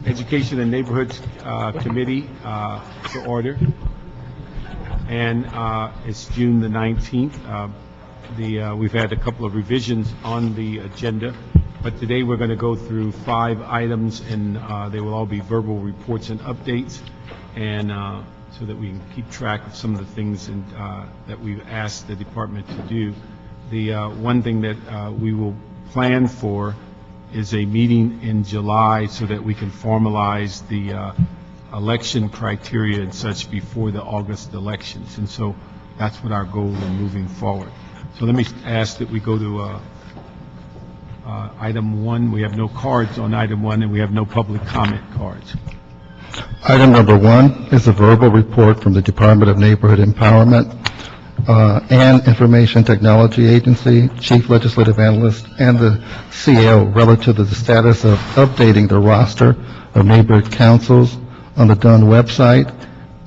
Education and Neighborhoods Committee to order, and it's June the 19th. We've had a couple of revisions on the agenda, but today we're going to go through 5 items, and they will all be verbal reports and updates, and so that we can keep track of some of the things that we've asked the department to do. The one thing that we will plan for is a meeting in July so that we can formalize the election criteria and such before the August elections. And so that's what our goal in moving forward. So let me ask that we go to item 1. We have no cards on item 1, and we have no public comment cards. Item number 1 is a verbal report from the Department of Neighborhood Empowerment and Information Technology Agency, Chief Legislative Analyst, and the CAO relative to the status of updating the roster of neighborhood councils on the DUN website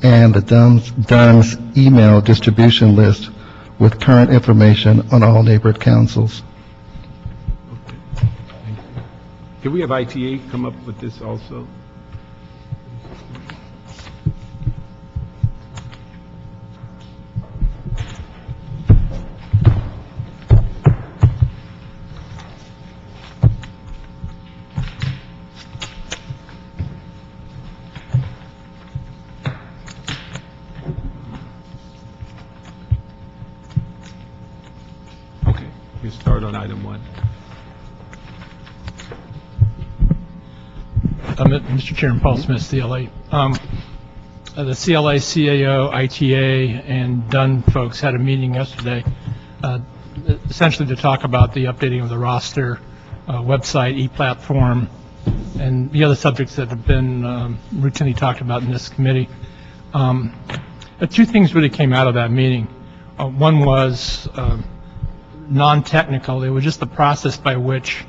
and the DUN's email distribution list with current information on all neighborhood councils. Okay. Thank you. Can we have ITA come up with this also? Start on item 1. Mr. Chairman, Paul Smith, CLA. The CLA, CAO, ITA, and DUN folks had a meeting yesterday, essentially to talk about the updating of the roster, website, e-platform, and the other subjects that have been routinely talked about in this committee. 2 things really came out of that meeting. One was non-technical. It was just the process by which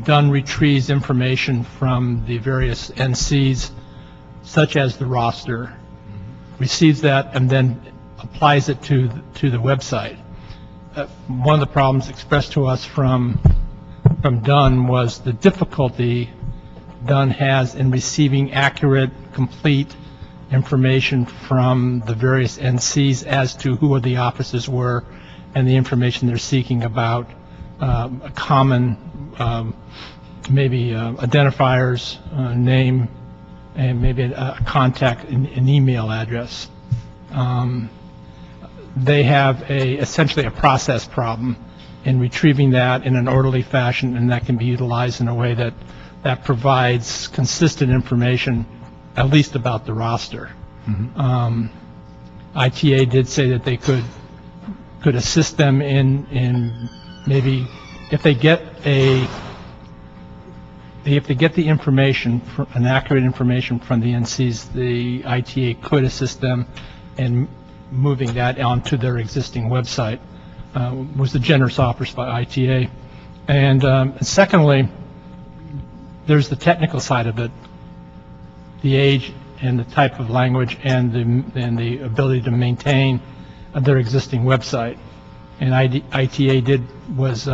DUN retrieves information from the various NCs, such as the roster, receives that, and then applies it to the website. One of the problems expressed to us from DUN was the difficulty DUN has in receiving accurate, complete information from the various NCs as to who the officers were and the information they're seeking about a common, maybe identifiers, name, and maybe a contact, an email address. They have essentially a process problem in retrieving that in an orderly fashion, and that can be utilized in a way that provides consistent information, at least about the roster. Mm-hmm. ITA did say that they could assist them in maybe if they get the information, an accurate information from the NCs, the ITA could assist them in moving that onto their existing website. Was the generous offers by ITA. And secondly, there's the technical side of it, the age and the type of language and the ability to maintain their existing website. And ITA was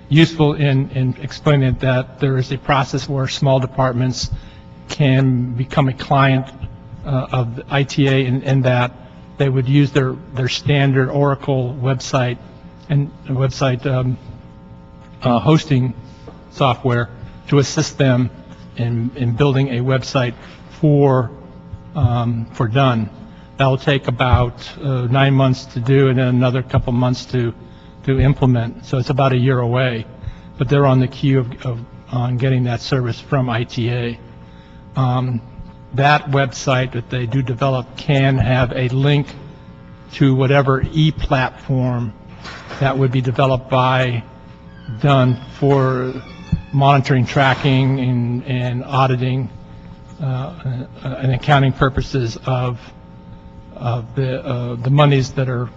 useful in explaining that there is a process where small departments can become a client of the ITA, and that they would use their standard Oracle website and website hosting software to assist them in building a website for DUN. That will take about 9 months to do, and then another couple months to implement. So it's about a year away, but they're on the queue on getting that service from ITA. That website that they do develop can have a link to whatever e-platform that would be developed by DUN for monitoring, tracking, and auditing and accounting purposes of the monies that are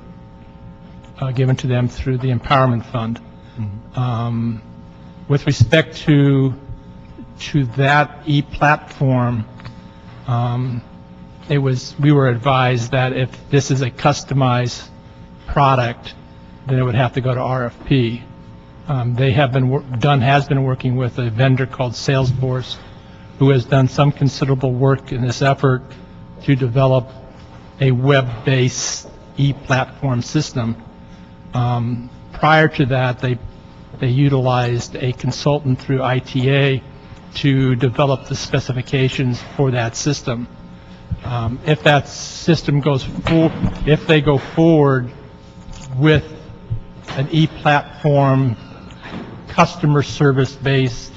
given to them through the Empowerment Fund. Mm-hmm. With respect to that e-platform, we were advised that if this is a customized product, then it would have to go to RFP. They have been, has been working with a vendor called Sales Force, who has done some considerable work in this effort to develop a web-based e-platform system. Prior to that, they utilized a consultant through ITA to develop the specifications for that system. If that system goes if they go forward with an e-platform, customer service-based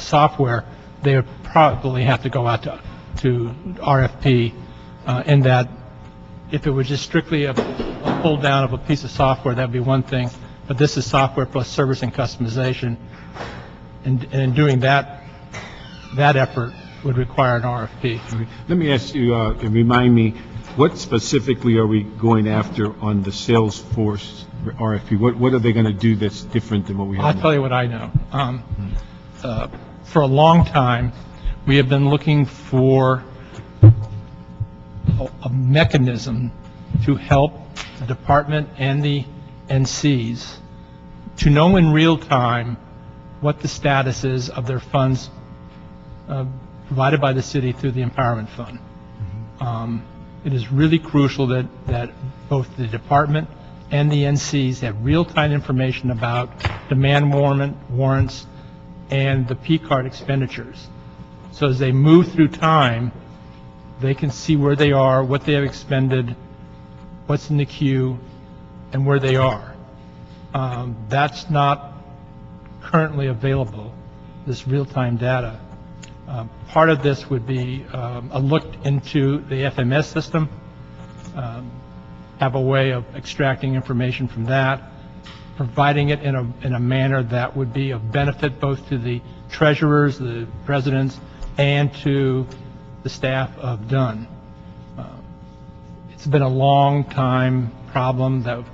software, they would probably have to go out to RFP, in that if it was just strictly a pull down of a piece of software, that'd be one thing, but this is software plus service and customization, and in doing that effort would require an RFP. Let me ask you, and remind me, what specifically are we going after on the Sales Force RFP? What are they going to do that's different than what we have I'll now? tell you what I know. For a long time, we have been looking for a mechanism to help the department and the NCs to know in real time what the status is of their funds provided by the city through the Empowerment Fund. It is really crucial that both the department and the NCs have real-time information about demand warrants and the P-card expenditures. So as they move through time, they can see where they are, what they have expended, what's in the queue, and where they are. That's not currently available, this real-time data. Part of this would be a look into the FMS system, have a way of extracting information from that, providing it in a manner that would be of benefit both to the treasurers, the presidents, and to the staff of Dunn. It's been a long time problem that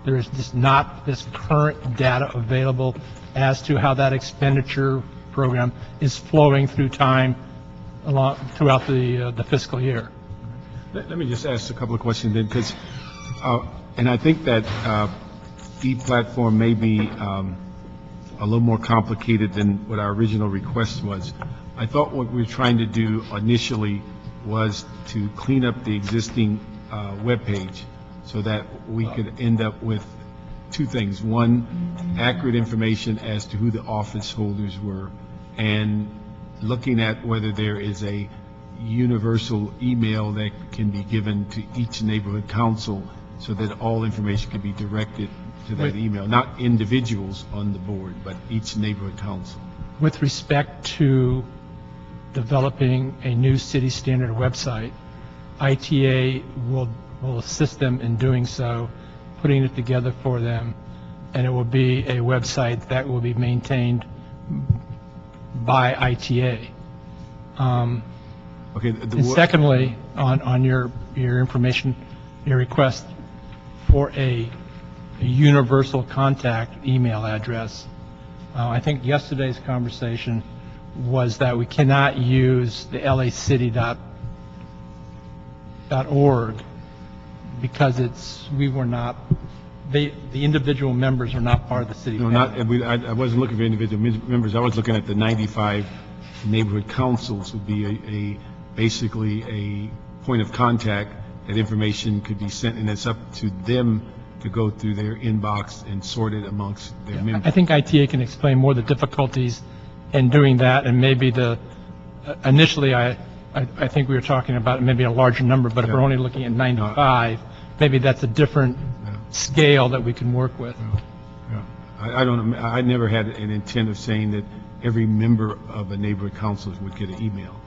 there is just not this current data available as to how that expenditure program is flowing through time throughout the fiscal year. Let me just ask a couple of questions then, because, and I think that e-platform may be a little more complicated than what our original request was. I thought what we were trying to do initially was to clean up the existing web page so that we could end up with two things. One, accurate information as to who the office holders were, and looking at whether there is a universal email that can be given to each neighborhood council so that all information can be directed to that email, not individuals on the board, but each neighborhood council. With respect to developing a new city standard website, ITA will assist them in doing so, putting it together for them, and it will be a website that will be maintained by ITA. Okay. And secondly, on your information, your request for a universal contact email address, I think yesterday's conversation was that we cannot use the lacity.org because the individual members are not part of the city. No, I wasn't looking for individual members. I was looking at the 95 neighborhood councils would be basically a point of contact that information could be sent, and it's up to them to go through their inbox and sort it amongst their members. I think ITA can explain more the difficulties in doing that, and maybe initially I think we were talking about maybe a larger number, but if we're only looking at 95, maybe that's a different scale that we can work with. I never had an intent of saying that every member of a neighborhood council would get an email.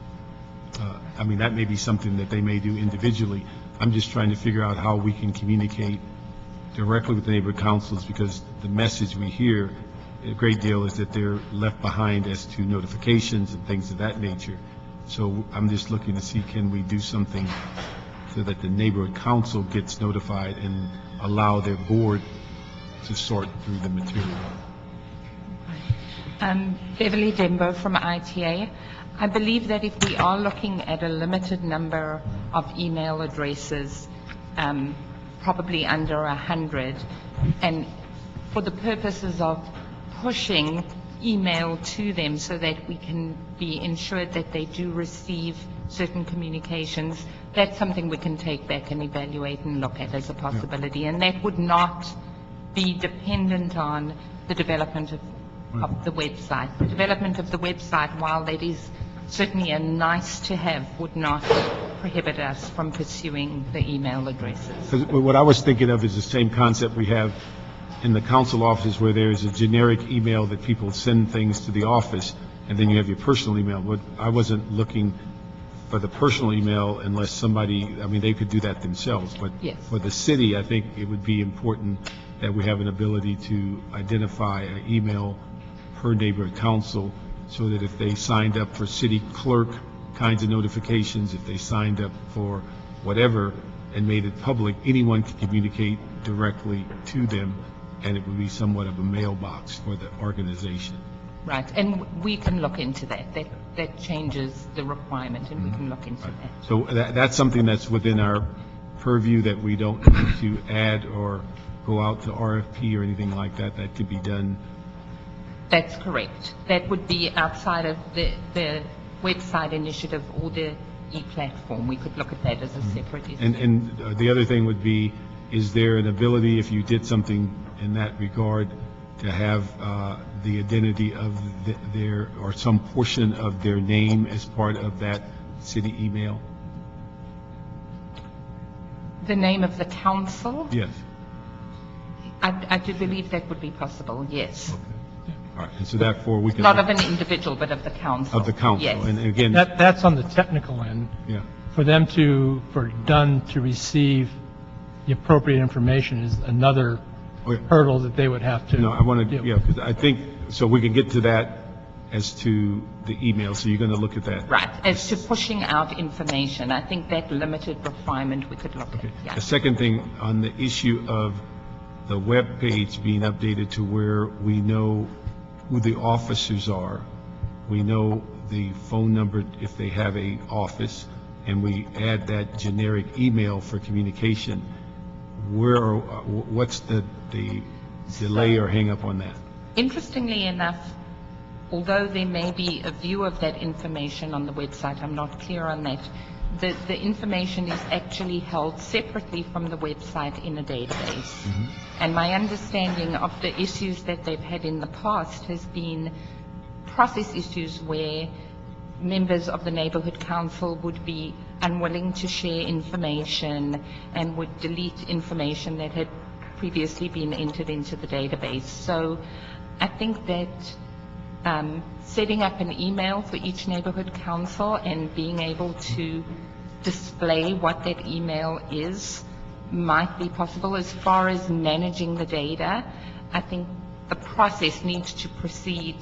I mean, that may be something that they may do individually. I'm just trying to figure out how we can communicate directly with the neighborhood councils, because the message we hear a great deal is that they're left behind as to notifications and things of that nature. So I'm just looking to see, can we do something so that the neighborhood council gets notified and allow their board to sort through the material. Beverly Dembo from ITA. I believe that if we are looking at a limited number of email addresses, probably under 100, and for the purposes of pushing email to them so that we can be ensured that they do receive certain communications, that's something we can take back and evaluate and look at as a possibility. And that would not be dependent on the development of the website. The development of the website, while that is certainly a nice to have, would not prohibit us from pursuing the email addresses. 'Cause what I was thinking of is the same concept we have in the council offices, where there is a generic email that people send things to the office, and then you have your personal email. But I wasn't looking for the personal email unless somebody, I mean, they could do that themselves. But Yes. for the city, I think it would be important that we have an ability to identify an email per neighborhood council, so that if they signed up for city clerk kinds of notifications, if they signed up for whatever and made it public, anyone could communicate directly to them, and it would be somewhat of a mailbox for the organization. Right, and we can look into that. That changes the requirement, and we can look into that. So that's something that's within our purview, that we don't need to add or go out to RFP or anything like that. That could be done. That's correct. That would be outside of the website initiative or the e-platform. We could look at that as a separate issue. And the other thing would be, is there an ability, if you did something in that regard, to have the identity of their, or some portion of their name as part of that city email? The name of the council? Yes. I do believe that would be possible, yes. All right, and so therefore we can... Not of an individual, but of the council. Of the council, Yes. and again... That's on the technical end. Yeah. For them to, for Dunn to receive the appropriate information is another Oh, yeah. hurdle that they would have to. No, I want to, deal yeah, with. because I think, so we can get to that as to the email, so you're going to look at that. Right, as to pushing out information, I think that limited requirement we could look at, yeah. The second thing, on the issue of the web page being updated to where we know who the officers are, we know the phone number if they have a office, and we add that generic email for communication, what's the delay or hang up on that? Interestingly enough, although there may be a view of that information on the website, I'm not clear on that, the information is actually held separately from the website in a database. And my understanding of the issues that they've had in the past has been process issues where members of the neighborhood council would be unwilling to share information and would delete information that had previously been entered into the database. So I think that setting up an email for each neighborhood council and being able to display what that email is might be possible. As far as managing the data, I think the process needs to precede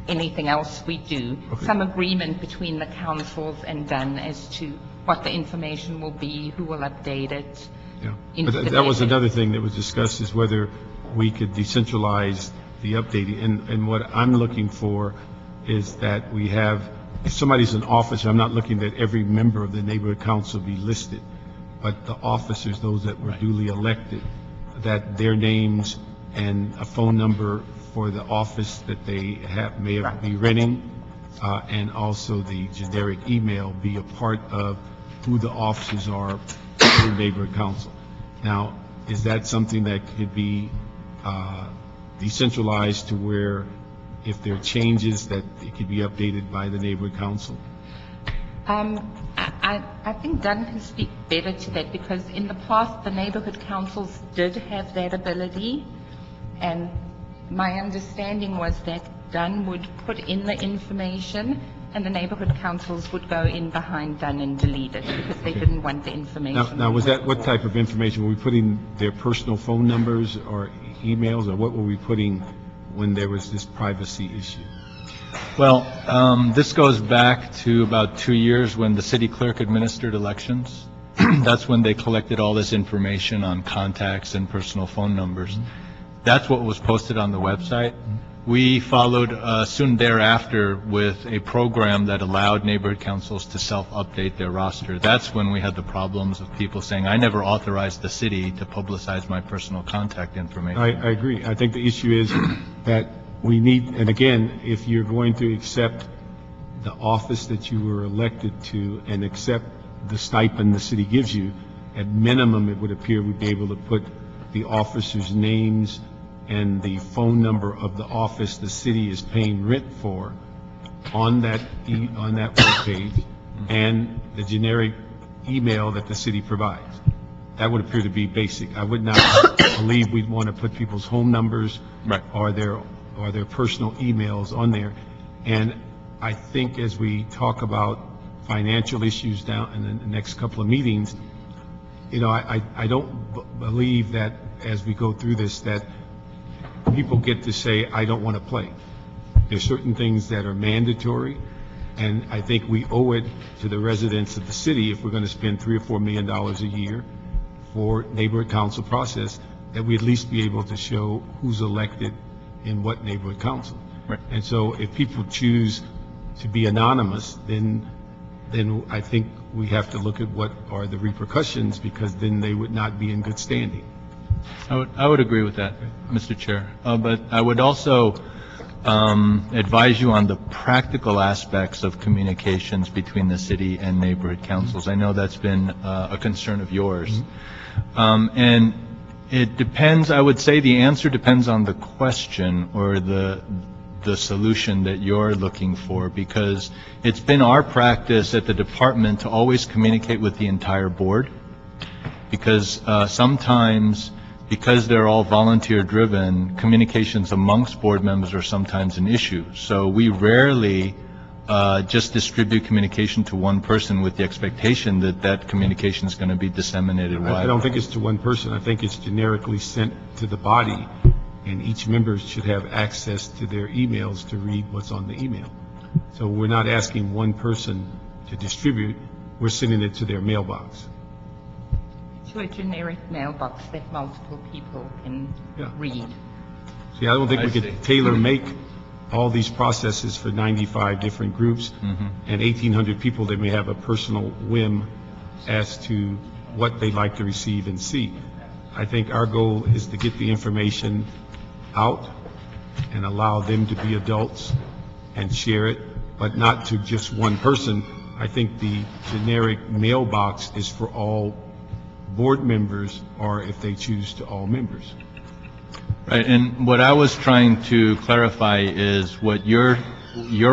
anything else we do. Okay. Some agreement between the councils and Dunn as to what the information will be, who will update it. Yeah, into but the that was database. another thing that was discussed, is whether we could decentralize the updating. And what I'm looking for is that we have, if somebody's an officer, I'm not looking that every member of the neighborhood council be listed, but the officers, those that were duly elected, that their names and a phone number for the office that they may be renting, and also the generic email be a part of who the officers are for the neighborhood council. Now, is that something that could be decentralized to where if there are changes that it could be updated by the neighborhood council? I think Dunn can speak better to that, because in the past, the neighborhood councils did have that ability, and my understanding was that Dunn would put in the information, and the neighborhood councils would go in behind Dunn and delete it, because they didn't want the information. Now, was that, what type of information? Were we putting their personal phone numbers or emails, or what were we putting when there was this privacy issue? Well, this goes back to about 2 years when the city clerk administered elections. That's when they collected all this information on contacts and personal phone numbers. That's what was posted on the website. We followed soon thereafter with a program that allowed neighborhood councils to self-update their roster. That's when we had the problems of people saying, I never authorized the city to publicize my personal contact information. I agree. I think the issue is that we need, and again, if you're going to accept the office that you were elected to and accept the stipend the city gives you, at minimum, it would appear we'd be able to put the officers' names and the phone number of the office the city is paying rent for on that webpage, and the generic email that the city provides. That would appear to be basic. I would not believe we'd want to put people's home numbers Right. or their personal emails on there. And I think as we talk about financial issues down in the next couple of meetings, you know, I don't believe that as we go through this, that people get to say, I don't want to play. There's certain things that are mandatory, and I think we owe it to the residents of the city, if we're going to spend $3 or $4 million a year for neighborhood council process, that we at least be able to show who's elected in what neighborhood council. Right. And so if people choose to be anonymous, then I think we have to look at what are the repercussions, because then they would not be in good standing. I would agree with that, Mr. Chair. But I would also advise you on the practical aspects of communications between the city and neighborhood councils. I know that's been a concern of yours. And it depends, I would say the answer depends on the question or the solution that you're looking for, because it's been our practice at the department to always communicate with the entire board, because sometimes, because they're all volunteer-driven, communications amongst board members are sometimes an issue. So we rarely just distribute communication to one person with the expectation that that communication is going to be disseminated widely. I don't think it's to one person. I think it's generically sent to the body, and each member should have access to their emails to read what's on the email. So we're not asking one person to distribute, we're sending it to their mailbox. To a generic mailbox that multiple people can Yeah. read. See, I don't think I we see. could tailor-make all these processes for 95 different groups and 1,800 people that may have a personal whim as to what they'd like to receive and see. I think our goal is to get the information out and allow them to be adults and share it, but not to just one person. I think the generic mailbox is for all board members, or if they choose, to all members. Right, and what I was trying to clarify is what your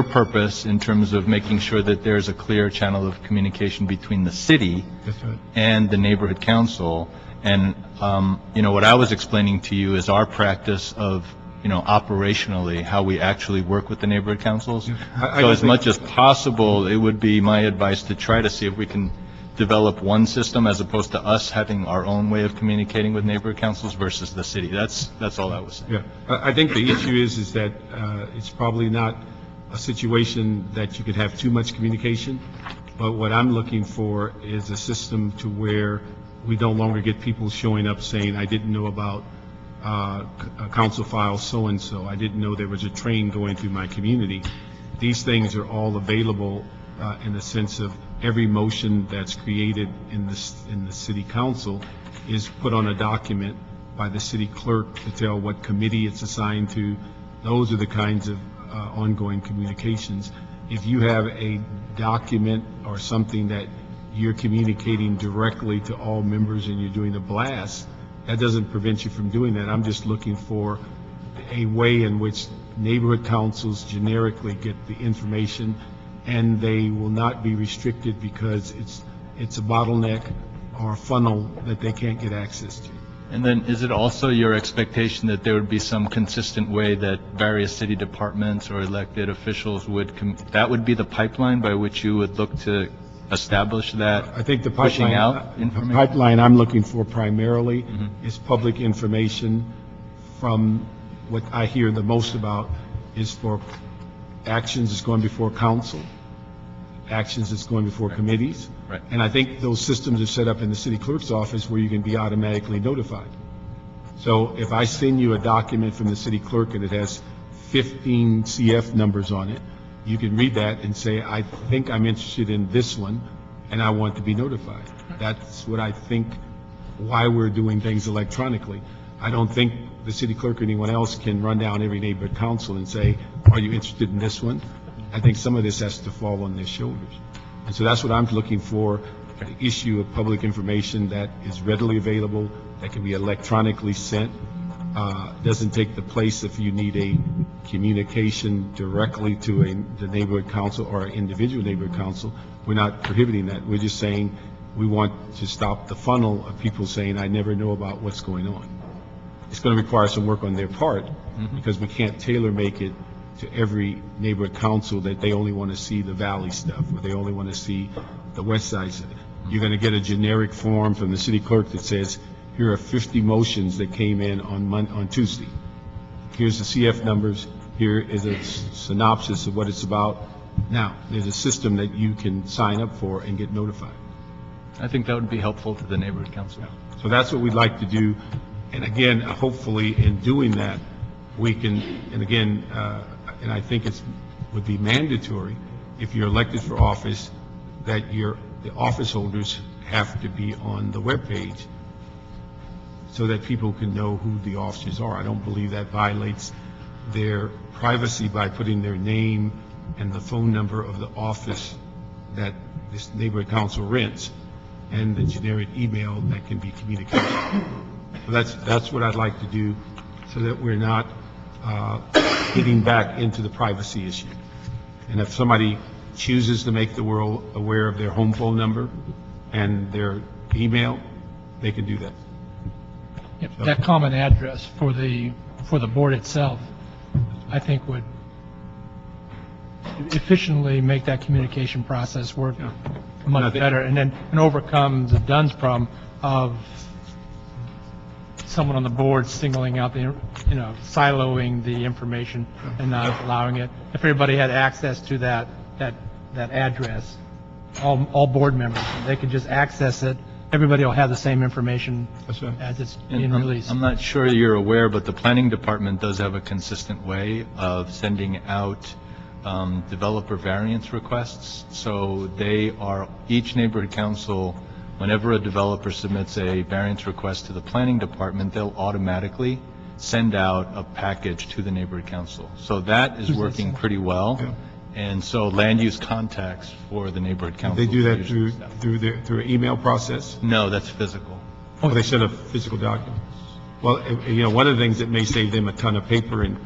purpose in terms of making sure that there's a clear channel of communication between the city That's right. and the neighborhood council. And, you know, what I was explaining to you is our practice of, you know, operationally, how we actually work with the neighborhood councils. I So as think- much as possible, it would be my advice to try to see if we can develop one system as opposed to us having our own way of communicating with neighborhood councils versus the city. That's all I was saying. Yeah, I think the issue is that it's probably not a situation that you could have too much communication, but what I'm looking for is a system to where we no longer get people showing up saying, I didn't know about council file so-and-so, I didn't know there was a train going through my community. These things are all available in the sense of every motion that's created in the city council is put on a document by the city clerk to tell what committee it's assigned to. Those are the kinds of ongoing communications. If you have a document or something that you're communicating directly to all members and you're doing a blast, that doesn't prevent you from doing that. I'm just looking for a way in which neighborhood councils generically get the information, and they will not be restricted because it's a bottleneck or a funnel that they can't get access to. And then is it also your expectation that there would be some consistent way that various city departments or elected officials would, that would be the pipeline by which you would look to establish that? I think the pushing pipeline, out the information? pipeline I'm looking for primarily is public information. From what I hear the most about is for actions that's going before council, actions that's going before committees. Right. And I think those systems are set up in the city clerk's office where you can be automatically notified. So if I send you a document from the city clerk and it has 15 CF numbers on it. You can read that and say, I think I'm interested in this one, and I want to be notified. That's what I think, why we're doing things electronically. I don't think the city clerk or anyone else can run down every neighborhood council and say, are you interested in this one? I think some of this has to fall on their shoulders. And so that's what I'm looking for, the issue of public information that is readily available, that can be electronically sent, doesn't take the place if you need a communication directly to the neighborhood council or an individual neighborhood council. We're not prohibiting that. We're just saying we want to stop the funnel of people saying, I never know about what's going on. It's going to require some work on their part because we can't tailor make it to every neighborhood council that they only want to see the valley stuff or they only want to see the west side stuff. You're going to get a generic form from the city clerk that says, here are 50 motions that came in on Tuesday. Here's the CF numbers. Here is a synopsis of what it's about. Now, there's a system that you can sign up for and get notified. I think that would be helpful to the neighborhood council. So that's what we'd like to do. And again, hopefully in doing that, we can, and again, and I think it would be mandatory if you're elected for office that the office holders have to be on the webpage so that people can know who the officers are. I don't believe that violates their privacy by putting their name and the phone number of the office that this neighborhood council rents and the generic email that can be communicated. So that's what I'd like to do so that we're not getting back into the privacy issue. And if somebody chooses to make the world aware of their home phone number and their email, they can do that. Yep, that common address for the board itself, I think would efficiently make that communication process work much better, and overcome the Dunn's problem of someone on the board singling out the, siloing the information and not allowing it. If everybody had access to that address, all board members, they could just access it. Everybody will have the same information as it's being released. I'm not sure you're aware, but the planning department does have a consistent way of sending out developer variance requests. So each neighborhood council, whenever a developer submits a variance request to the planning department, they'll automatically send out a package to the neighborhood council. So that is working pretty well. Yeah. And so land use contacts for the neighborhood council. They do that through an email process? No, that's physical. Oh, they send a physical document. Well, one of the things that may save them a ton of paper and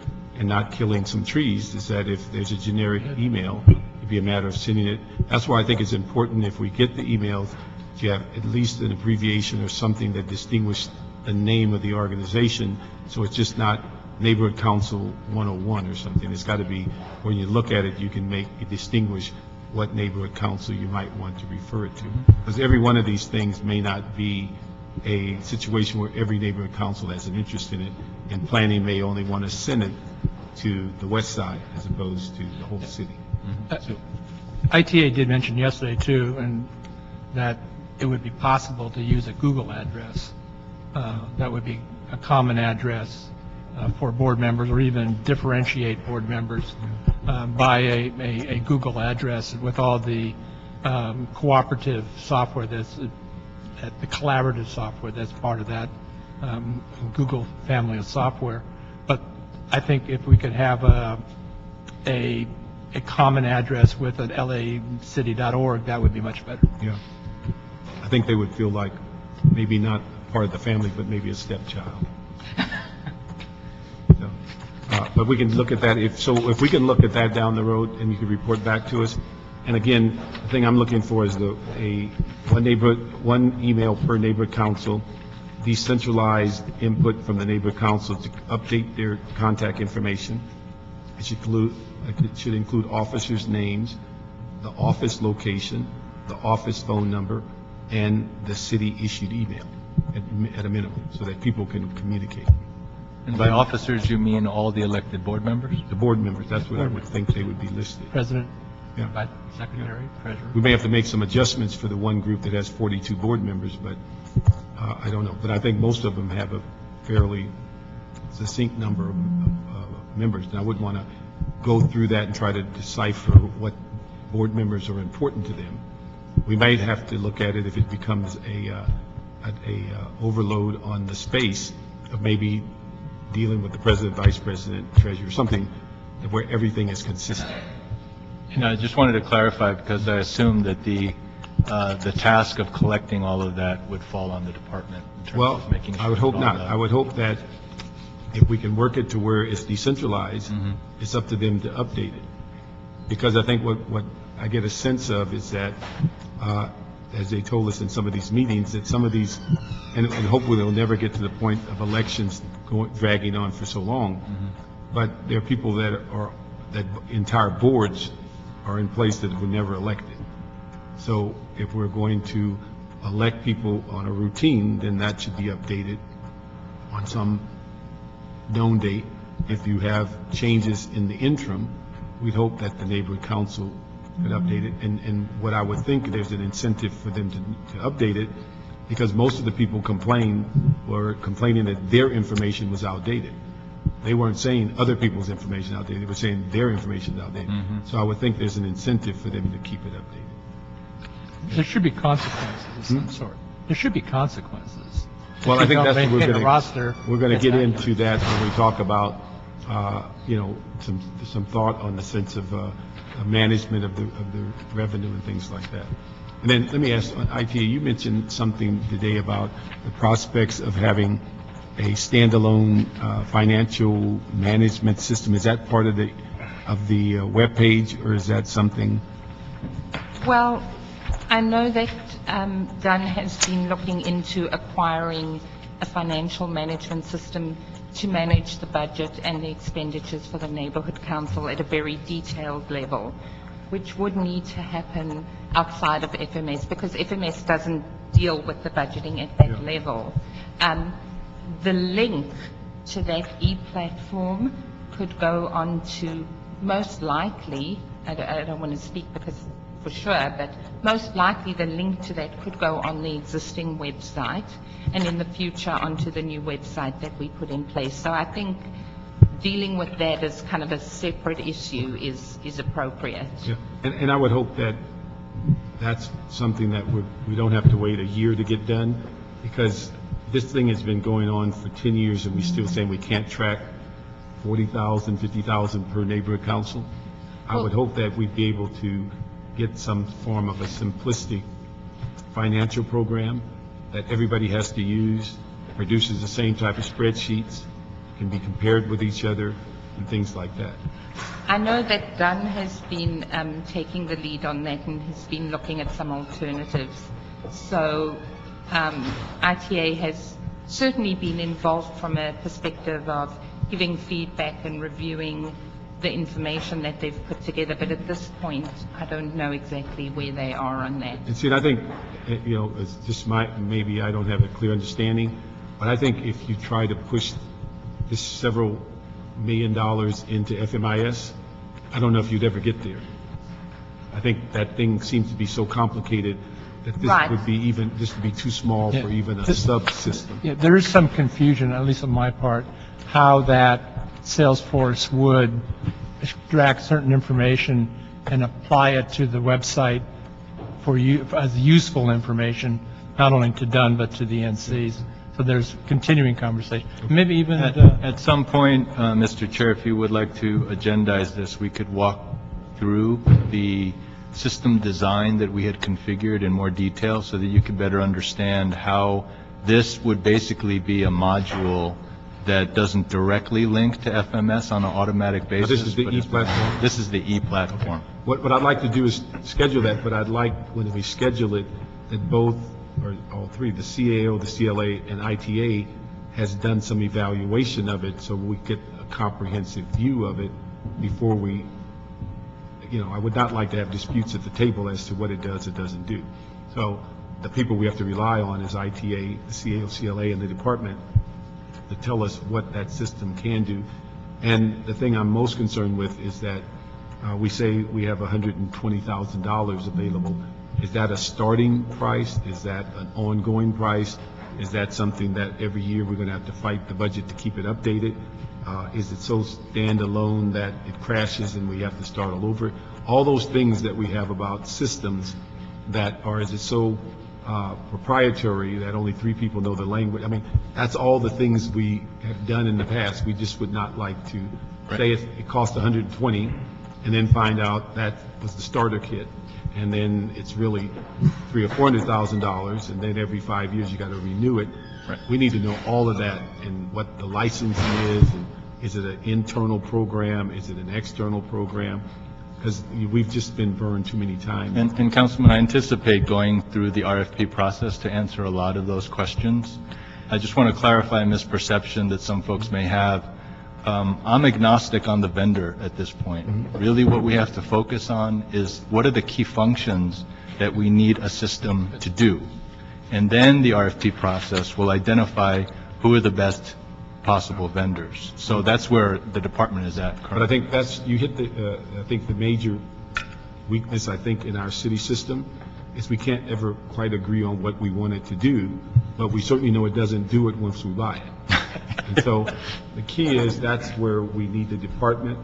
not killing some trees is that if there's a generic email, it'd be a matter of sending it. That's why I think it's important if we get the emails, you have at least an abbreviation or something that distinguishes the name of the organization, so it's just not Neighborhood Council 101 or something. It's got to be, when you look at it, you can distinguish what neighborhood council you might want to refer it to. Because every one of these things may not be a situation where every neighborhood council has an interest in it, and planning may only want to send it to the west side as opposed to the whole city. So, ITA did mention yesterday, too, and that it would be possible to use a Google address. That would be a common address for board members, or even differentiate board members by a Google address with all the cooperative software the collaborative software that's part of that Google family of software. But I think if we could have a common address with an lacity.org, that would be much better. Yeah. I think they would feel like maybe not part of the family, but maybe a stepchild. But we can look at that. If we can look at that down the road, and you can report back to us. And again, the thing I'm looking for is one email per neighborhood council, decentralized input from the neighborhood council to update their contact information. It should include officers' names, the office location, the office phone number, and the city-issued email at a minimum, so that people can communicate. And by officers, you mean all the elected board members? The board members, that's what I would think they would be listed. President, Yeah. Vice Secretary, Treasurer. We may have to make some adjustments for the one group that has 42 board members, but I don't know. But I think most of them have a fairly succinct number of members. And I wouldn't want to go through that and try to decipher what board members are important to them. We might have to look at it if it becomes a overload on the space of maybe dealing with the president, vice president, treasurer, something where everything is consistent. And I just wanted to clarify, because I assumed that the task of collecting all of that would fall on the department in terms Well, of making sure. I would hope that all not. the- I would hope that if we can work it to where it's decentralized, it's up to them to update it. Because I think what I get a sense of is that, as they told us in some of these meetings, that some of these, and hopefully they'll never get to the point of elections dragging on for so long, but there are people that entire boards are in place that were never elected. So if we're going to elect people on a routine, then that should be updated on some known date. If you have changes in the interim, we'd hope that the neighborhood council could update it. And what I would think, there's an incentive for them to update it, because most of the people were complaining that their information was outdated. They weren't saying other people's information outdated, they were saying their information is outdated. So I would think there's an incentive for them to keep it updated. There should be consequences of some sort. There should be consequences. Well, I think that's what Maintain a roster. we're going to that's get accurate. into that when we talk about, some thought on the sense of management of the revenue and things like that. And then let me ask, on ITA, you mentioned something today about the prospects of having a standalone financial management system. Is that part of the webpage, or is that something? Well, I know that Dunn has been looking into acquiring a financial management system to manage the budget and the expenditures for the neighborhood council at a very detailed level, which would need to happen outside of FMS, because FMS doesn't deal with the budgeting at that level. The link to that e-platform could go on to, most likely, I don't want to speak because for sure, but most likely the link to that could go on the existing website, and in the future onto the new website that we put in place. So I think dealing with that as kind of a separate issue is appropriate. Yeah. And I would hope that that's something that we don't have to wait a year to get done, because this thing has been going on for 10 years and we're still saying we can't track 40,000, 50,000 per neighborhood council. I would hope that we'd be able to get some form of a simplistic financial program that everybody has to use, produces the same type of spreadsheets, can be compared with each other, and things like that. I know that Dunn has been taking the lead on that and has been looking at some alternatives. So ITA has certainly been involved from a perspective of giving feedback and reviewing the information that they've put together, but at this point, I don't know exactly where they are on that. And see, and I think, it's just maybe I don't have a clear understanding, but I think if you try to push this several $1 million into FMIS, I don't know if you'd ever get there. I think that thing seems to be so complicated that this Right. would be too small for even a subsystem. Yeah, there is some confusion, at least on my part, how that Salesforce would extract certain information and apply it to the website for you as useful information, not only to Dunn but to the NCs. So there's continuing conversation. Maybe even At some point, Mr. Chair, if you would like to agendize this, we could walk through the system design that we had configured in more detail so that you could better understand how this would basically be a module that doesn't directly link to FMS on an automatic basis. This is the but it's- e-platform? This is the e-platform. What I'd like to do is schedule that, but I'd like, when we schedule it, that both, or all three, the CAO, the CLA, and ITA has done some evaluation of it, so we get a comprehensive view of it before we, I would not like to have disputes at the table as to what it does or doesn't do. So the people we have to rely on is ITA, the CAO, CLA, and the department to tell us what that system can do. And the thing I'm most concerned with is that we say we have $120,000 available. Is that a starting price? Is that an ongoing price? Is that something that every year we're going to have to fight the budget to keep it updated? Is it so standalone that it crashes and we have to start all over? All those things that we have about systems that are, is it so proprietary that only 3 people know the language? I mean, that's all the things we have done in the past. We just would not like to say it cost 120 and then find out that was the starter kit. And then it's really $300,000 or $400,000, and then every 5 years you got to renew it. Right. We need to know all of that and what the licensing is, and is it an internal program, is it an external program? Because we've just been burned too many times. And Councilman, I anticipate going through the RFP process to answer a lot of those questions. I just want to clarify a misperception that some folks may have. I'm agnostic on the vendor at this point. Really what we have to focus on is what are the key functions that we need a system to do. And then the RFP process will identify who are the best possible vendors. So that's where the department is at currently. But I think that's, you hit the, I think the major weakness, I think, in our city system is we can't ever quite agree on what we want it to do, but we certainly know it doesn't do it once we buy it. And so the key is that's where we need the department,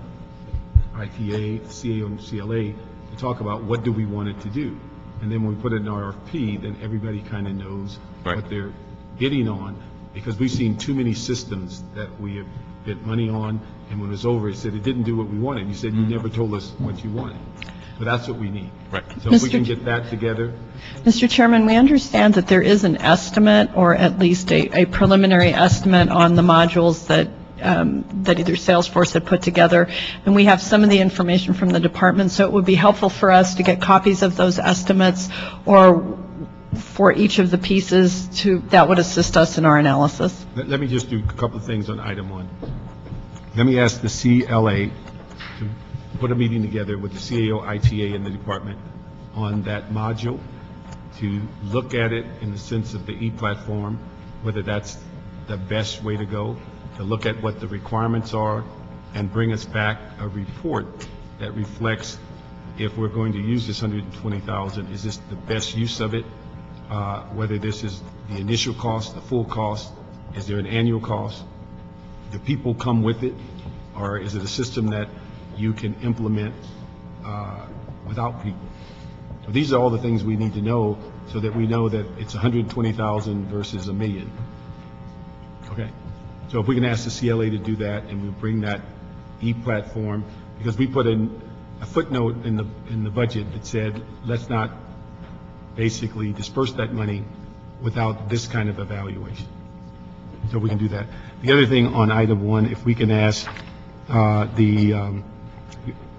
ITA, CAO, and CLA to talk about what do we want it to do. And then when we put it in RFP, then everybody kind of knows what they're bidding on, because we've seen too many systems that we have bid money on, and when it was over, it said it didn't do what we wanted. You said you never told us what you wanted. So that's what we need. Right. So if we can get that together. Mr. Chairman, we understand that there is an estimate, or at least a preliminary estimate on the modules that that either Salesforce had put together, and we have some of the information from the department, so it would be helpful for us to get copies of those estimates or for each of the pieces that would assist us in our analysis. Let me just do a couple of things on item 1. Let me ask the CLA to put a meeting together with the CAO, ITA, and the department on that module to look at it in the sense of the e-platform, whether that's the best way to go, to look at what the requirements are and bring us back a report that reflects if we're going to use this 120,000, is this the best use of it? Whether this is the initial cost, the full cost, is there an annual cost? Do people come with it? Or is it a system that you can implement without people? So these are all the things we need to know so that we know that it's 120,000 versus $1 million. Okay? So if we can ask the CLA to do that, and we'll bring that e-platform, because we put in a footnote in the budget that said, let's not basically disperse that money without this kind of evaluation. So we can do that. The other thing on item 1, if we can ask Paul,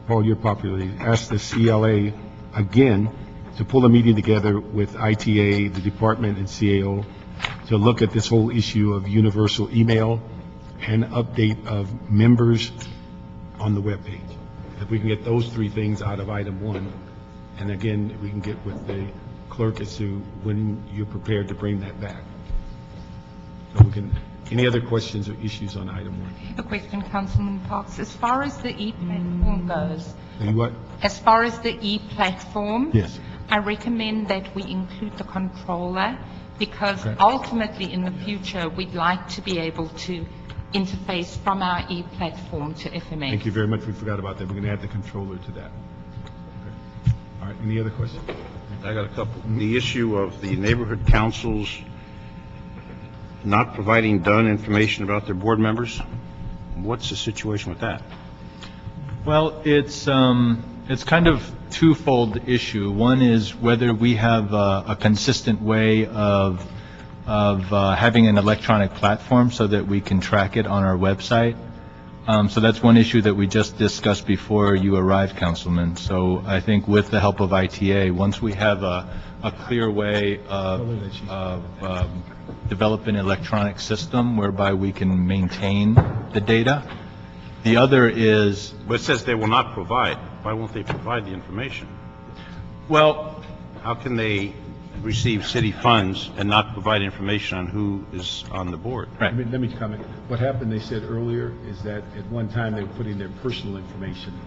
you're popular, ask the CLA again to pull a meeting together with ITA, the department, and CAO to look at this whole issue of universal email and update of members on the web page. If we can get those 3 things out of item 1, and again, we can get with the clerk as to when you're prepared to bring that back. So we can, any other questions or issues on item 1? I have a question, Councilman Parks. As far as the e-platform goes, Any what? as far as the e-platform, Yes. I recommend that we include the controller, because ultimately in the future, we'd like to be able to interface from our e-platform to FMA. Thank you very much. We forgot about that. We're going to add the controller to that. Okay. All right. Any other questions? I got a couple. The issue of the neighborhood councils not providing done information about their board members, what's the situation with that? Well, it's kind of twofold issue. One is whether we have a consistent way of having an electronic platform so that we can track it on our website. So that's one issue that we just discussed before you arrived, Councilman. So I think with the help of ITA, once we have a clear way of developing an electronic system whereby we can maintain the data. The other is... But it says they will not provide. Why won't they provide the information? Well, How can they receive city funds and not provide information on who is on the board? right. Let me comment. What happened, they said earlier, is that at one time they were putting their personal information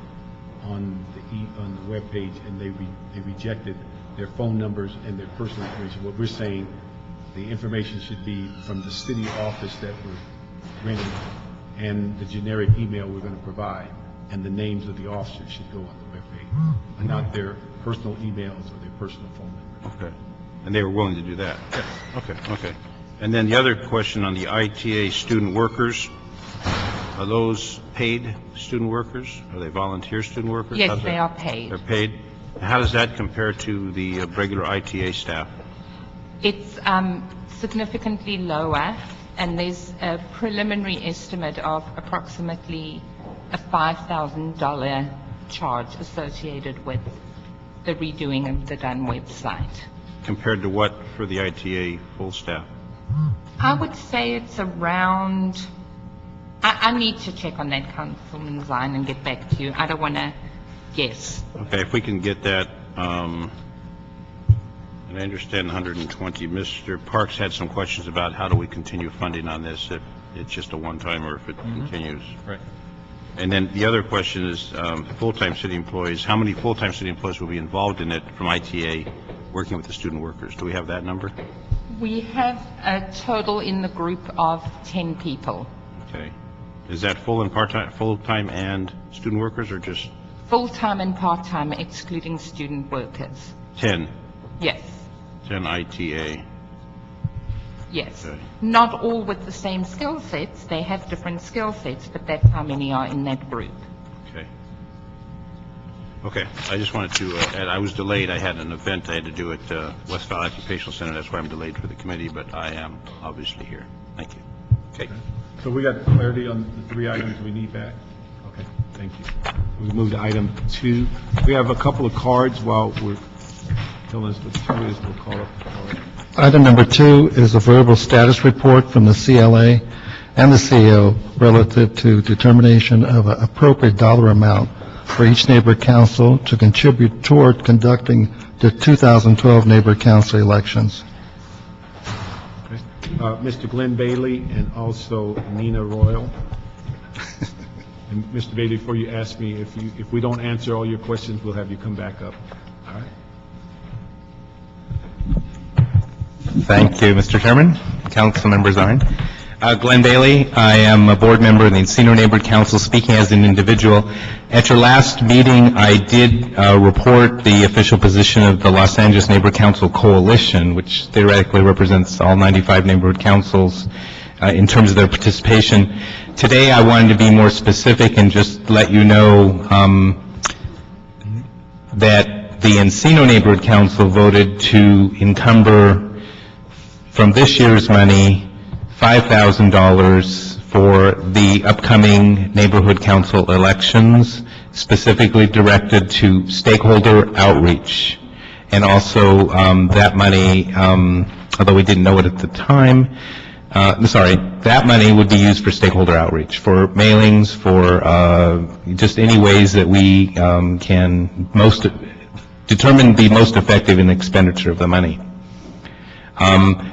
on the web page, and they rejected their phone numbers and their personal information. What we're saying, the information should be from the city office that we're renting, and the generic email we're going to provide, and the names of the officers should go on the webpage, and not their personal emails or their personal phone numbers. Okay. And they were willing to do that? Yes. Okay. And then the other question on the ITA student workers, are those paid student workers? Are they volunteer student workers? Yes, they are paid. They're paid? How does that compare to the regular ITA staff? It's significantly lower, and there's a preliminary estimate of approximately a $5,000 charge associated with the redoing of the Dunn website. Compared to what for the ITA full staff? I would say it's around, I need to check on that, Councilman Zine, and get back to you. I don't want to guess. Okay, if we can get that, and I understand 120. Mr. Parks had some questions about how do we continue funding on this, if it's just a one-time or if it continues. Right. And then the other question is full-time city employees. How many full-time city employees will be involved in it from ITA working with the student workers? Do we have that number? We have a total in the group of 10 people. Okay. Is that full and part-time, full-time and student workers, or just Full-time and part-time, excluding student workers. 10? Yes, 10 ITA. yes. Okay. Not all with the same skill sets. They have different skill sets, but that's how many are in that group. Okay. Okay, I just wanted to add, I was delayed. I had an event I had to do at Westfall Occupational Center. That's why I'm delayed for the committee, but I am obviously here. Thank you. Okay. So we got clarity on the three items we need back? Okay, thank you. We move to item 2. We have a couple of cards while we're telling us what 2 is. We'll call up the card. Item number 2 is a verbal status report from the CLA and the CEO relative to determination of an appropriate dollar amount for each neighborhood council to contribute toward conducting the 2012 neighborhood council elections. Okay. Mr. Glenn Bailey and also Nina Royal. And Mr. Bailey, before you ask me, if we don't answer all your questions, we'll have you come back up. All right? Thank you, Mr. Chairman, Council Members Zine. Glenn Bailey, I am a board member of the Encino Neighborhood Council, speaking as an individual. At your last meeting, I did report the official position of the Los Angeles Neighborhood Council Coalition, which theoretically represents all 95 neighborhood councils in terms of their participation. Today, I wanted to be more specific and just let you know that the Encino Neighborhood Council voted to encumber from this year's money $5,000 for the upcoming neighborhood council elections, specifically directed to stakeholder outreach. And also that money, although we didn't know it at the time, that money would be used for stakeholder outreach, for mailings, for just any ways that we can most determine the most effective in the expenditure of the money.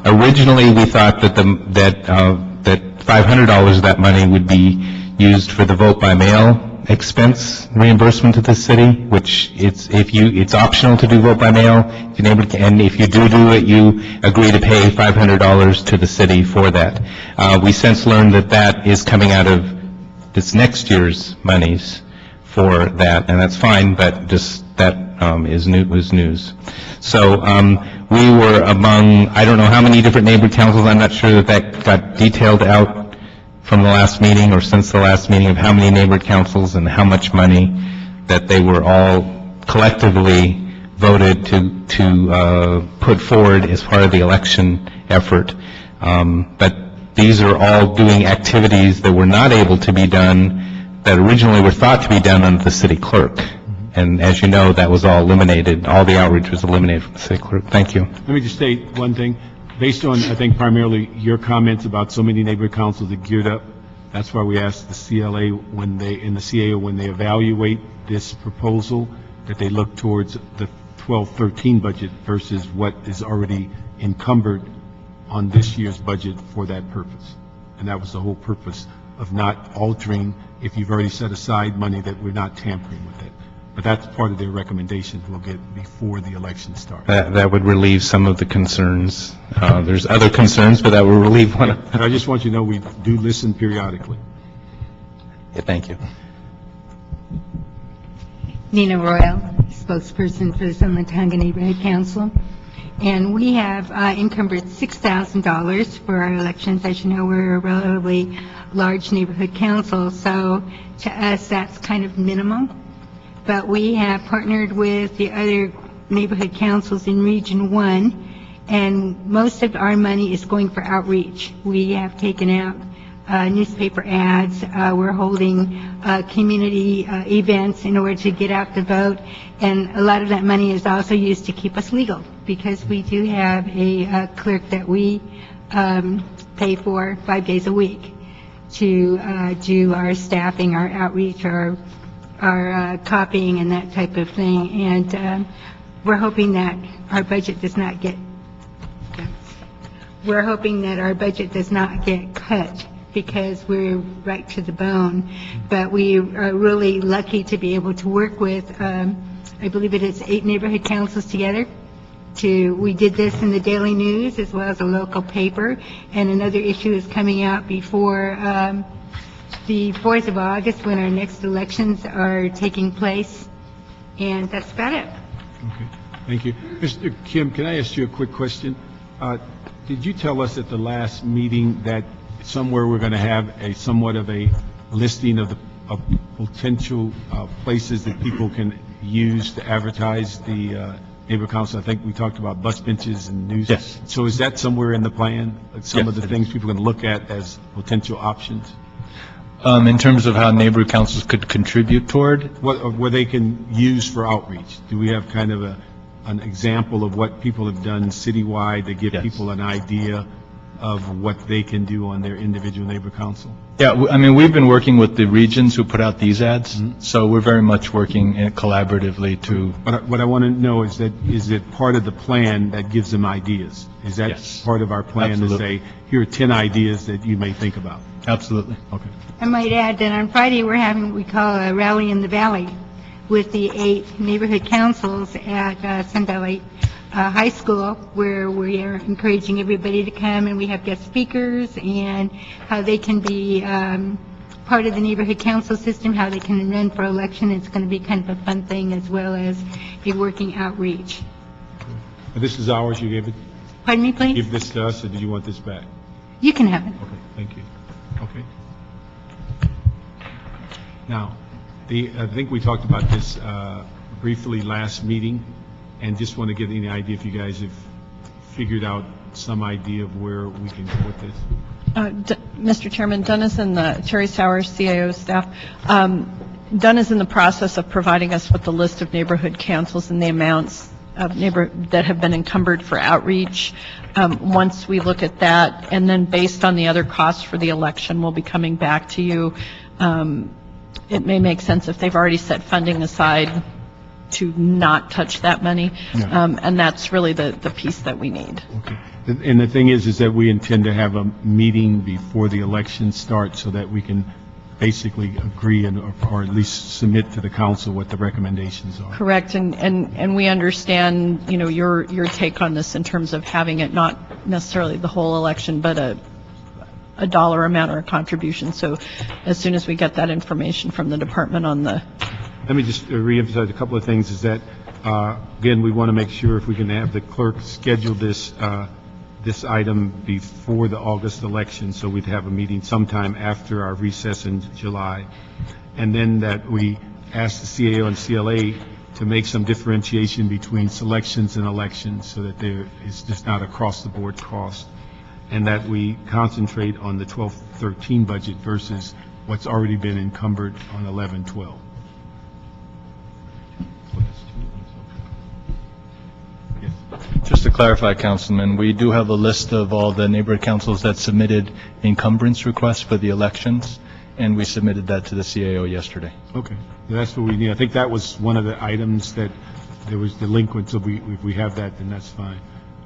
Originally, we thought that that $500 of that money would be used for the vote by mail expense reimbursement to the city, which it's optional to do vote by mail. And if you do it, you agree to pay $500 to the city for that. We since learned that is coming out of this next year's monies for that, and that's fine, but just that was news. So we were among, I don't know how many different neighborhood councils. I'm not sure that got detailed out from the last meeting or since the last meeting of how many neighborhood councils and how much money that they were all collectively voted to put forward as part of the election effort. But these are all doing activities that were not able to be done, that originally were thought to be done under the city clerk. And as you know, that was all eliminated. All the outreach was eliminated from the city clerk. Thank you. Let me just state one thing. Based on, I think, primarily your comments about so many neighborhood councils that geared up, that's why we asked the CLA and the CAO when they evaluate this proposal, that they look towards the 12-13 budget versus what is already encumbered on this year's budget for that purpose. And that was the whole purpose of not altering, if you've already set aside money, that we're not tampering with it. But that's part of their recommendations we'll get before the election starts. That would relieve some of the concerns. There's other concerns, but that will relieve one of them. I just want you to know we do listen periodically. Yeah, thank you. Nina Royal, spokesperson for the Sumitomo Neighborhood Council. And we have encumbered $6,000 for our elections. As you know, we're a relatively large neighborhood council, so to us, that's kind of minimum. But we have partnered with the other neighborhood councils in Region 1, and most of our money is going for outreach. We have taken out newspaper ads. We're holding community events in order to get out the vote, and a lot of that money is also used to keep us legal, because we do have a clerk that we pay for 5 days a week to do our staffing, our outreach, our copying and that type of thing. And we're hoping that our budget does not get cut, because we're right to the bone. But we are really lucky to be able to work with, I believe it is 8 neighborhood councils together. We did this in the Daily News as well as a local paper, and another issue is coming out before the 4th of August, when our next elections are taking place, and that's about it. Okay, thank you. Mr. Kim, can I ask you a quick question? Did you tell us at the last meeting that somewhere we're going to have somewhat of a listing of potential places that people can use to advertise the neighborhood council? I think we talked about bus benches and news. Yes. So is that somewhere in the plan? Like some Yes, of the it things people can look at as potential options? In terms of how neighborhood councils could contribute toward? What they can use for outreach? Do we have kind of an example of what people have done citywide to give Yes. people an idea of what they can do on their individual neighborhood council? Yeah, I mean, we've been working with the regions who put out these ads, so we're very much working collaboratively to, But what I want to know is it part of the plan that gives them ideas? Is that Yes. part of our plan Absolutely. to say, here are 10 ideas that you may think about? absolutely. Okay. I might add that on Friday, we're having what we call a rally in the valley with the 8 neighborhood councils at Sun Valley High School, where we are encouraging everybody to come, and we have guest speakers and how they can be part of the neighborhood council system, how they can run for election. It's going to be kind of a fun thing, as well as a working outreach. This is ours, you gave it, Pardon me, please? give this to us, or did you want this back? You can have it. Okay, thank you. Okay. Now, I think we talked about this briefly last meeting, and just want to get any idea if you guys have figured out some idea of where we can go with this. Mr. Chairman, Dennis and Terry Sowers, CAO staff, Dunn is in the process of providing us with the list of neighborhood councils and the amounts of that have been encumbered for outreach. Once we look at that, and then based on the other costs for the election, we'll be coming back to you. It may make sense if they've already set funding aside to not touch that money, and that's really the piece that we need. Okay. And the thing is that we intend to have a meeting before the election starts so that we can basically agree or at least submit to the council what the recommendations are. Correct, and we understand, you know, your take on this in terms of having it not necessarily the whole election, but a dollar amount or a contribution. So as soon as we get that information from the department on the... Let me just reemphasize a couple of things, is that, again, we want to make sure if we can have the clerk schedule this item before the August election, so we'd have a meeting sometime after our recess in July. And then that we ask the CAO and CLA to make some differentiation between selections and elections so that there is just not across-the-board cost, and that we concentrate on the 12-13 budget versus what's already been encumbered on 11-12. Yes. Just to clarify, Councilman, we do have a list of all the neighborhood councils that submitted encumbrance requests for the elections, and we submitted that to the CAO yesterday. Okay, that's what we need. I think that was one of the items that there was delinquent, so if we have that, then that's fine.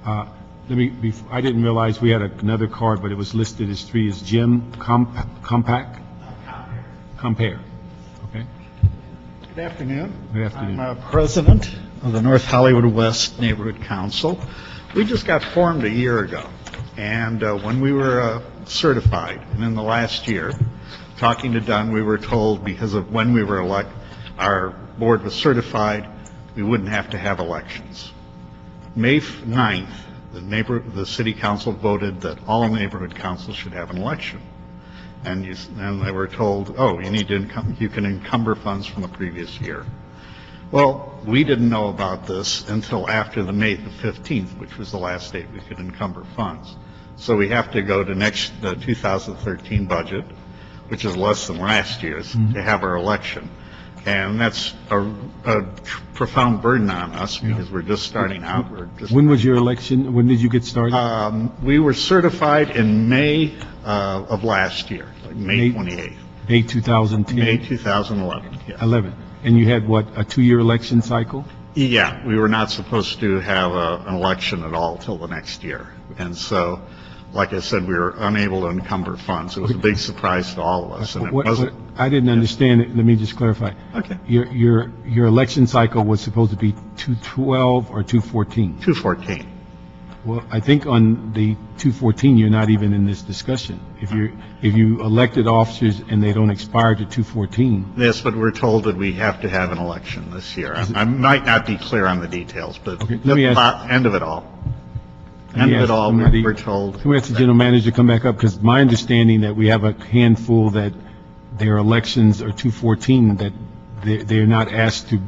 I didn't realize we had another card, but it was listed as 3, is Jim Compare, okay? Good afternoon. Good afternoon. I'm president of the North Hollywood West Neighborhood Council. We just got formed a year ago, and when we were certified, and in the last year, talking to Dunn, we were told because of when we were our board was certified, we wouldn't have to have elections. May 9th, the city council voted that all neighborhood councils should have an election. And they were told, oh, you can encumber funds from the previous year. Well, we didn't know about this until after the May the 15th, which was the last date we could encumber funds. So we have to go to the 2013 budget, which is less than last year's, to have our election. And that's a profound burden on us because we're just starting out. When was your election? When did you get started? We were certified in May of last year, like May 28th. May 2010? May 2011, yes. 11. And you had, what, a 2-year election cycle? Yeah, we were not supposed to have an election at all till the next year. And so, like I said, we were unable to encumber funds. It was a big surprise to all of us. And it wasn't. I didn't understand it. Let me just clarify. Okay. Your election cycle was supposed to be 212 or 214? 214. Well, I think on the 214, you're not even in this discussion. If you elected officers and they don't expire to 214. Yes, but we're told that we have to have an election this year. I might not be clear on the details, but okay, let me ask, end of it all. We're told. Can we ask the general manager to come back up? Because my understanding that we have a handful that their elections are 214, that they're not asked to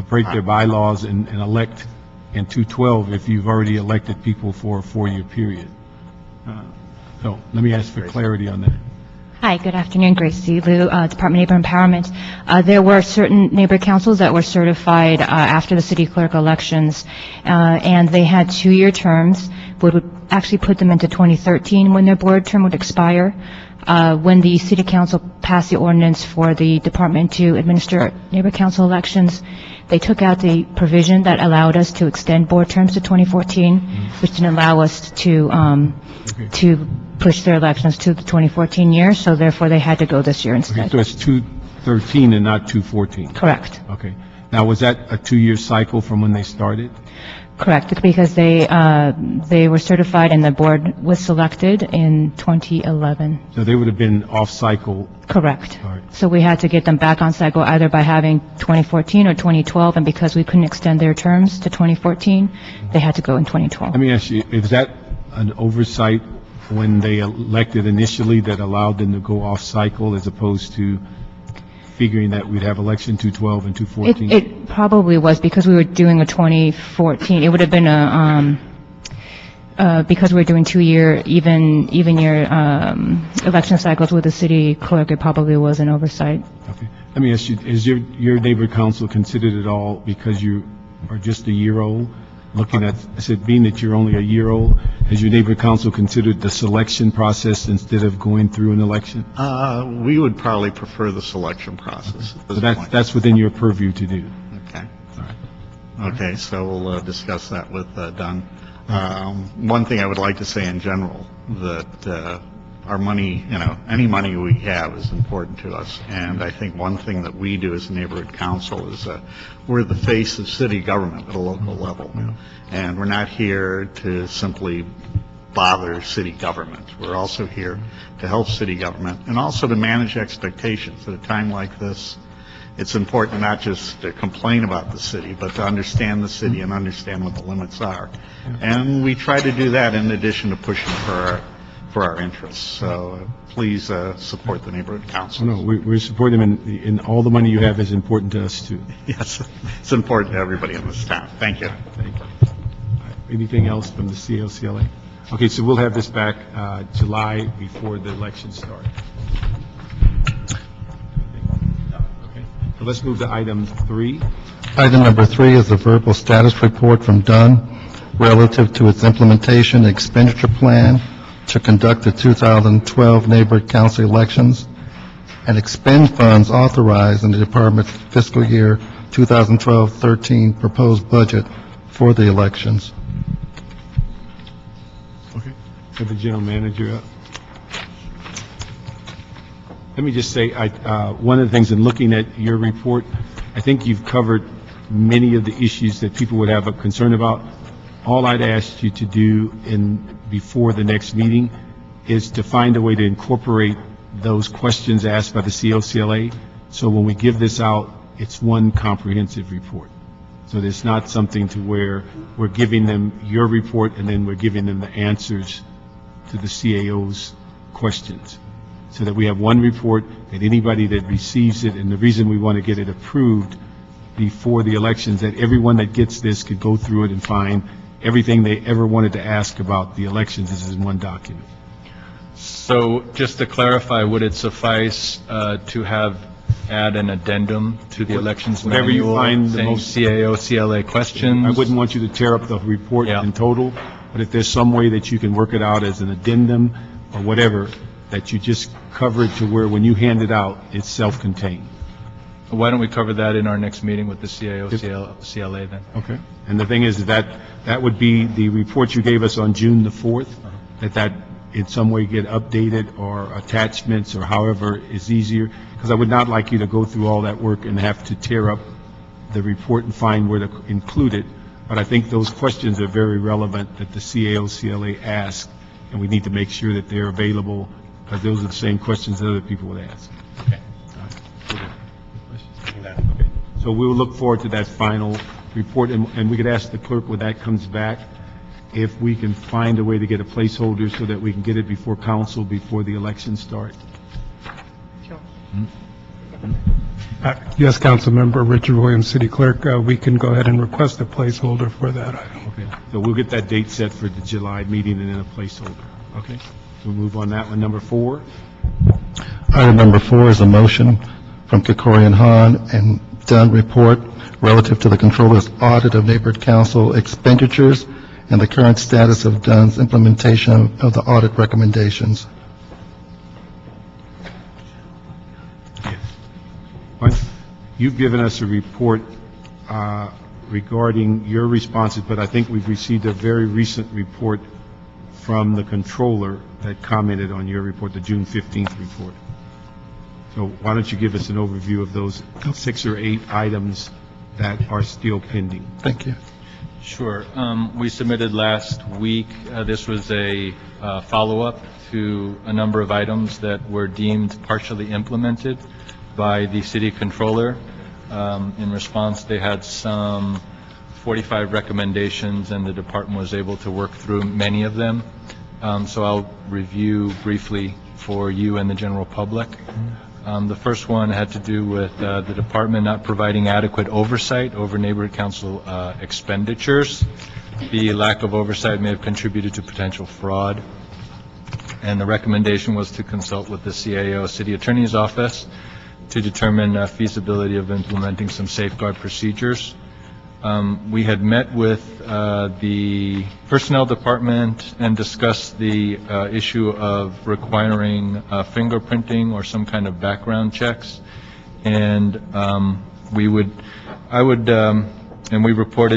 break their bylaws and elect in 212 if you've already elected people for a 4-year period. So let me ask for clarity on that. Hi, good afternoon, Grace Liu, Department of Neighbor Empowerment. There were certain neighbor councils that were certified after the city clerk elections, and they had 2-year terms, would actually put them into 2013 when their board term would expire. When the city council passed the ordinance for the department to administer neighbor council elections, they took out the provision that allowed us to extend board terms to 2014, which didn't allow us to push their elections to the 2014 year, so therefore they had to go this year instead. Okay, so it's 213 and not 214? Correct. Okay. Now, was that a 2-year cycle from when they started? Correct, because they were certified and the board was selected in 2011. So they would have been off cycle? Correct. All right. So we had to get them back on cycle either by having 2014 or 2012, and because we couldn't extend their terms to 2014, they had to go in 2012. Let me ask you, is that an oversight when they elected initially that allowed them to go off cycle as opposed to figuring that we'd have election 212 and 214? It probably was because we were doing a 2014. It would have been because we were doing 2-year, even year election cycles with the city clerk, it probably was an oversight. Okay. Let me ask you, is your neighbor council considered at all because you are just a year old? Looking at, I said, being that you're only a year old, has your neighbor council considered the selection process instead of going through an election? We would probably prefer the selection process. So that's within your purview to do? Okay. All right. Okay, so we'll discuss that with Dunn. One thing I would like to say in general, that our money, any money we have is important to us. And I think one thing that we do as a neighborhood council is we're the face of city government at a local level. And we're not here to simply bother city government. We're also here to help city government and also to manage expectations. At a time like this, it's important not just to complain about the city, but to understand the city and understand what the limits are. And we try to do that in addition to pushing for our interests. So please support the neighborhood council. No, we're supporting them, and all the money you have is important to us, too. Yes, it's important to everybody in this town. Thank you. Thank you. Anything else from the CLCLA? Okay, so we'll have this back July before the election starts. Okay, so let's move to item 3. Item number 3 is the verbal status report from Dunn relative to its implementation expenditure plan to conduct the 2012 neighborhood council elections and expend funds authorized in the department's fiscal year 2012-13 proposed budget for the elections. Okay. Have the general manager up. Let me just say, one of the things in looking at your report, I think you've covered many of the issues that people would have a concern about. All I'd ask you to do before the next meeting is to find a way to incorporate those questions asked by the COCLA, so when we give this out, it's one comprehensive report. So there's not something to where we're giving them your report and then we're giving them the answers to the CAO's questions. So that we have one report that anybody that receives it, and the reason we want to get it approved before the elections, that everyone that gets this could go through it and find everything they ever wanted to ask about the elections is in one document. So just to clarify, would it suffice to add an addendum to the elections manual? Whatever you find the saying most- CAO, CLA questions? I wouldn't want you to tear up the report Yeah. in total, but if there's some way that you can work it out as an addendum or whatever, that you just cover it to where when you hand it out, it's self-contained. Why don't we cover that in our next meeting with the CAO, CLA then? Okay. And the thing is that would be the report you gave us on June the 4th, that in some way get updated or attachments or however is easier, because I would not like you to go through all that work and have to tear up the report and find where to include it. But I think those questions are very relevant that the CAO, CLA ask, and we need to make sure that they're available, because those are the same questions that other people would ask. Okay. Okay. So we will look forward to that final report, and we could ask the clerk when that comes back, if we can find a way to get a placeholder so that we can get it before council before the election start. Yes, Councilmember Richard Williams, City Clerk, we can go ahead and request a placeholder for that item. Okay. So we'll get that date set for the July meeting and then a placeholder. Okay. We'll move on that one. Number 4. Item number 4 is a motion from Kikorian Hahn and Dunn report relative to the Controller's audit of neighborhood council expenditures and the current status of Dunn's implementation of the audit recommendations. You've given us a report regarding your responses, but I think we've received a very recent report from the controller that commented on your report, the June 15th report. So why don't you give us an overview of those 6 or 8 items that are still pending? Thank you. Sure. We submitted last week, this was a follow-up to a number of items that were deemed partially implemented by the city controller. In response, they had some 45 recommendations, and the department was able to work through many of them. So I'll review briefly for you and the general public. The first one had to do with the department not providing adequate oversight over neighborhood council expenditures. The lack of oversight may have contributed to potential fraud. And the recommendation was to consult with the CAO, City Attorney's Office, to determine feasibility of implementing some safeguard procedures. We had met with the Personnel Department and discussed the issue of requiring fingerprinting or some kind of background checks. And we reported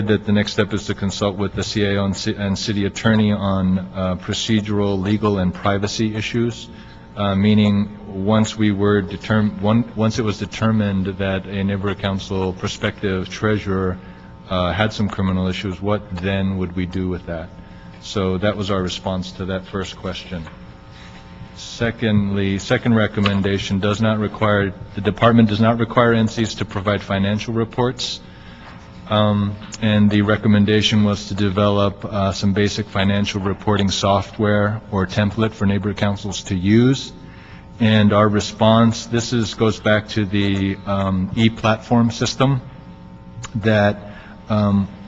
that the next step is to consult with the CAO and City Attorney on procedural, legal, and privacy issues. Meaning, once it was determined that a neighborhood council prospective treasurer had some criminal issues, what then would we do with that? So that was our response to that first question. Secondly, second recommendation the department does not require NCs to provide financial reports. And the recommendation was to develop some basic financial reporting software or template for neighborhood councils to use. And our response, goes back to the e-platform system, that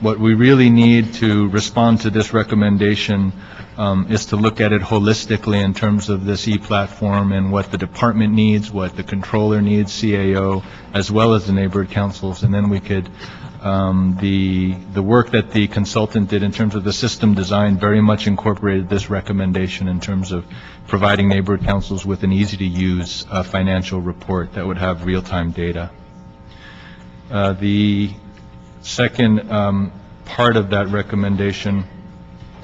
what we really need to respond to this recommendation is to look at it holistically in terms of this e-platform and what the department needs, what the controller needs, CAO, as well as the neighborhood councils, and then we could the work that the consultant did in terms of the system design very much incorporated this recommendation in terms of providing neighborhood councils with an easy-to-use financial report that would have real-time data. The second part of that recommendation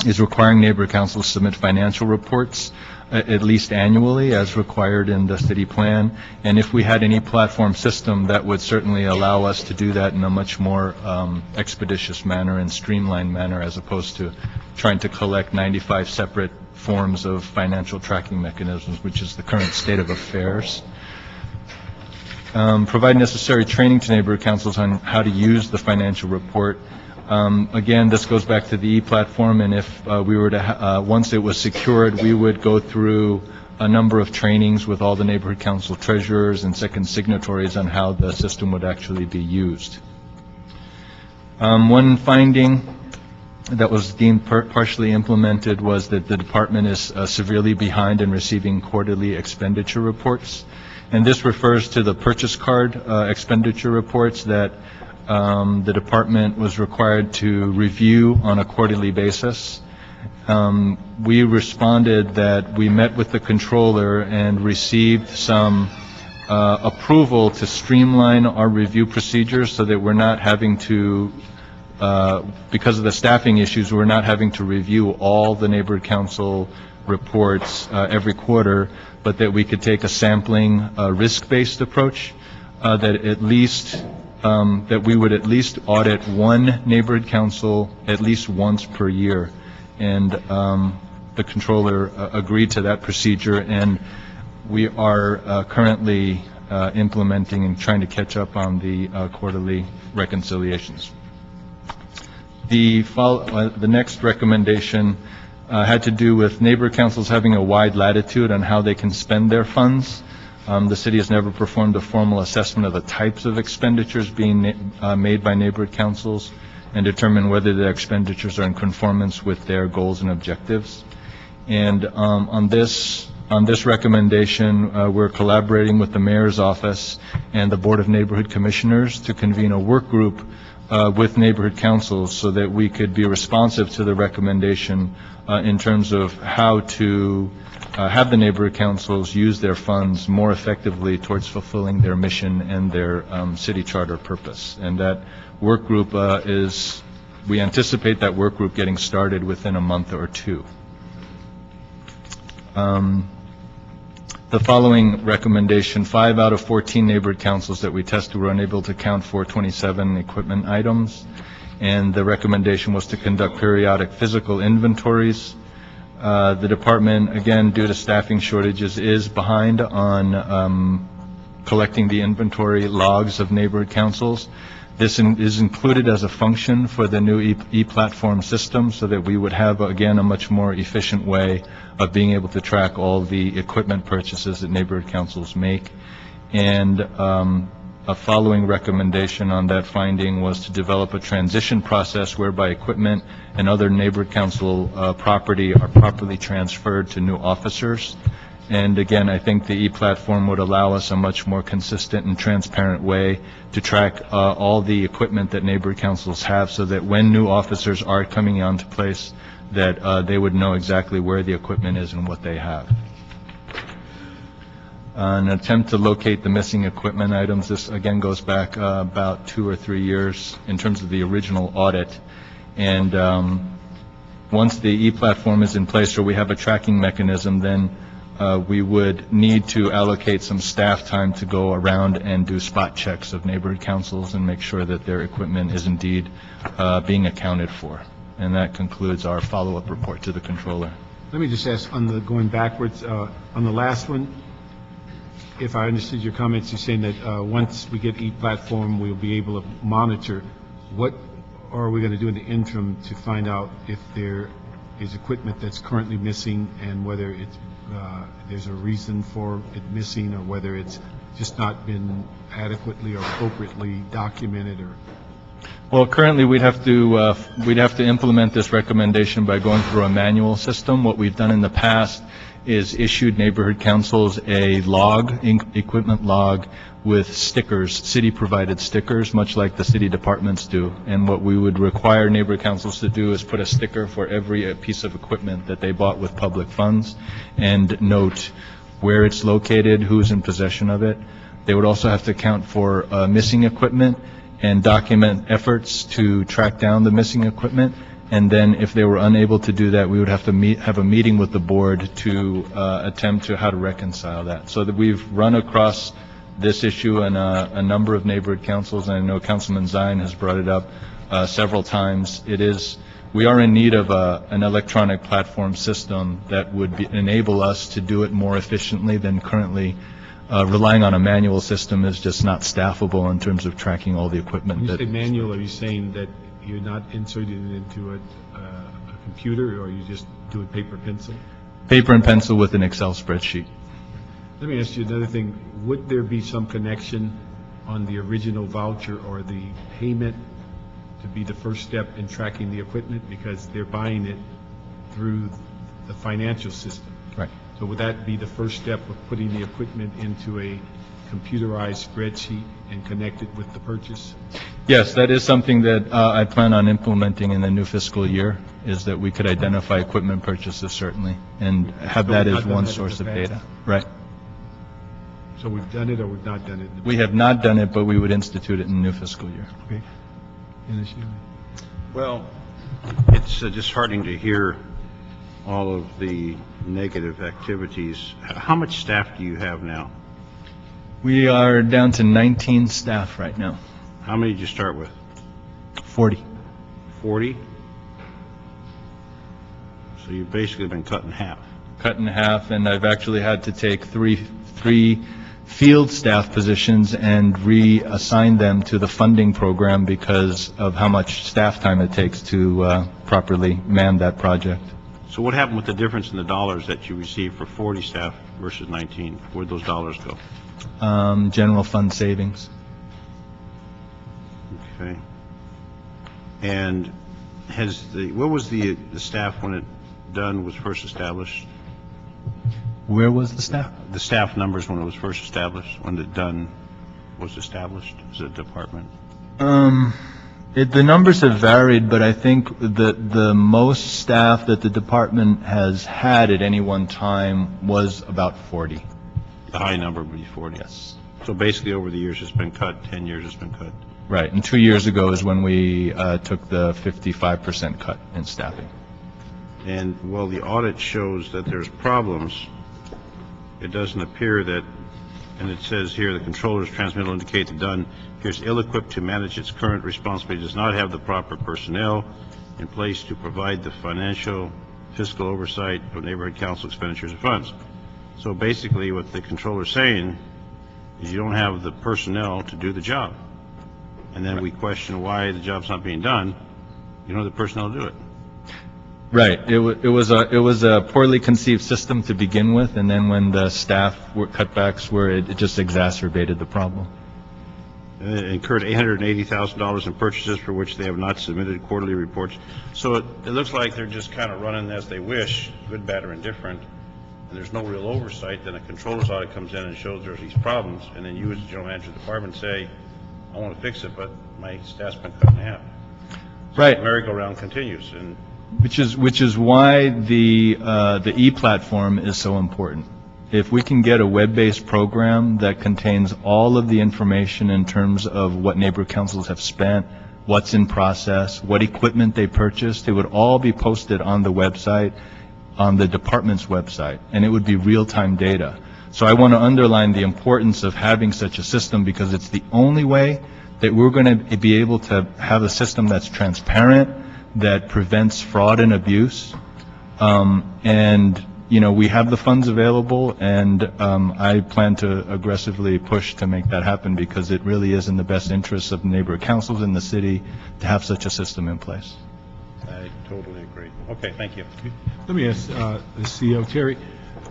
is requiring neighborhood councils submit financial reports. at least annually as required in the city plan. And if we had any platform system, that would certainly allow us to do that in a much more expeditious manner and streamlined manner, as opposed to trying to collect 95 separate forms of financial tracking mechanisms, which is the current state of affairs. Provide necessary training to neighborhood councils on how to use the financial report. Again, this goes back to the e-platform, and if we were to, once it was secured, we would go through a number of trainings with all the neighborhood council treasurers and second signatories on how the system would actually be used. One finding that was deemed partially implemented was that the department is severely behind in receiving quarterly expenditure reports. And this refers to the purchase card expenditure reports that the department was required to review on a quarterly basis. We responded that we met with the controller and received some approval to streamline our review procedures so that we're not having to, because of the staffing issues, we're not having to review all the neighborhood council reports every quarter, but that we could take a sampling risk-based approach, that at least that we would at least audit one neighborhood council at least once per year. And the controller agreed to that procedure, and we are currently implementing and trying to catch up on the quarterly reconciliations. The next recommendation had to do with neighborhood councils having a wide latitude on how they can spend their funds. The city has never performed a formal assessment of the types of expenditures being made by neighborhood councils and determine whether their expenditures are in conformance with their goals and objectives. And on this recommendation, we're collaborating with the mayor's office and the Board of Neighborhood Commissioners to convene a work group with neighborhood councils so that we could be responsive to the recommendation in terms of how to have the neighborhood councils use their funds more effectively towards fulfilling their mission and their city charter purpose. And that work group we anticipate that work group getting started within a month or two. The following recommendation: 5 out of 14 neighborhood councils that we tested were unable to count for 27 equipment items, and the recommendation was to conduct periodic physical inventories. The department, again, due to staffing shortages, is behind on collecting the inventory logs of neighborhood councils. This is included as a function for the new e-platform system so that we would have, again, a much more efficient way of being able to track all the equipment purchases that neighborhood councils make. And a following recommendation on that finding was to develop a transition process whereby equipment and other neighborhood council property are properly transferred to new officers. And again, I think the e-platform would allow us a much more consistent and transparent way to track all the equipment that neighborhood councils have, so that when new officers are coming onto place, that they would know exactly where the equipment is and what they have. An attempt to locate the missing equipment items. This again goes back about 2 or 3 years in terms of the original audit. And once the e-platform is in place or we have a tracking mechanism, then we would need to allocate some staff time to go around and do spot checks of neighborhood councils and make sure that their equipment is indeed being accounted for. And that concludes our follow-up report to the controller. Let me just ask, going backwards, on the last one, if I understood your comments, you're saying that once we get e-platform, we'll be able to monitor. What are we going to do in the interim to find out if there is equipment that's currently missing and whether it's there's a reason for it missing, or whether it's just not been adequately or appropriately documented? Or well, currently we'd have to implement this recommendation by going through a manual system. What we've done in the past is issued neighborhood councils a log, equipment log, with stickers, city-provided stickers, much like the city departments do. And what we would require neighborhood councils to do is put a sticker for every piece of equipment that they bought with public funds and note where it's located, who's in possession of it. They would also have to account for missing equipment and document efforts to track down the missing equipment, and then if they were unable to do that, we would have to have a meeting with the board to attempt to how to reconcile that. So that we've run across this issue in a number of neighborhood councils, and I know Councilman Zine has brought it up several times. We are in need of an electronic platform system that would enable us to do it more efficiently than currently. Relying on a manual system is just not staffable in terms of tracking all the equipment. When you say manual, are you saying that you're not inserting it into a computer, or you just do it paper pencil? Paper and pencil with an Excel spreadsheet. Let me ask you another thing. Would there be some connection on the original voucher or the payment to be the first step in tracking the equipment, because they're buying it through the financial system? Right. So would that be the first step of putting the equipment into a computerized spreadsheet and connect it with the purchase? Yes, that is something that I plan on implementing in the new fiscal year, is that we could identify equipment purchases certainly and have So that we've as not done one that in source the of past? data. Right. So we've done it or we've not done it? We have not done it, but we would institute it in the new fiscal year. Okay. Well, it's disheartening to hear all of the negative activities. How much staff do you have now? We are down to 19 staff right now. How many did you start with? 40. 40? So you've basically been cut in half. Cut in half, and I've actually had to take three field staff positions and reassign them to the funding program because of how much staff time it takes to properly man that project. So what happened with the difference in the dollars that you received for 40 staff versus 19? Where'd those dollars go? General fund savings. Okay. And what was the staff when it was first established? Where was the staff? The staff numbers when it was first established, when it was established as a department? The numbers have varied, but I think the most staff that the department has had at any one time was about 40. The high number would be 40? Yes. So basically over the years it's been cut, 10 years it's been cut? Right, and 2 years ago is when we took the 55% cut in staffing. And while the audit shows that there's problems, it doesn't appear that, and it says here, the controller's transmittal indicate that Dunn appears ill-equipped to manage its current responsibility, does not have the proper personnel in place to provide the financial, fiscal oversight of neighborhood council expenditures and funds. So basically what the controller's saying is you don't have the personnel to do the job. And then we question why the job's not being done. You don't have the personnel to do it. Right. It was a poorly conceived system to begin with, and then when the staff cutbacks were, it just exacerbated the problem. And it incurred $880,000 in purchases for which they have not submitted quarterly reports. So it looks like they're just kind of running as they wish, good, bad, or indifferent, and there's no real oversight. Then a controller's audit comes in and shows there's these problems, and then you as the general manager of the department say, I want to fix it, but my staff's been cut in half. So Right. the merry-go-round continues, and Which is why the e-platform is so important. If we can get a web-based program that contains all of the information in terms of what neighborhood councils have spent, what's in process, what equipment they purchased, it would all be posted on the website, on the department's website, and it would be real-time data. So I want to underline the importance of having such a system, because it's the only way that we're going to be able to have a system that's transparent, that prevents fraud and abuse. And, you know, we have the funds available, and I plan to aggressively push to make that happen, because it really is in the best interests of neighborhood councils in the city to have such a system in place. I totally agree. Okay, thank you. Let me ask the CEO, Terry,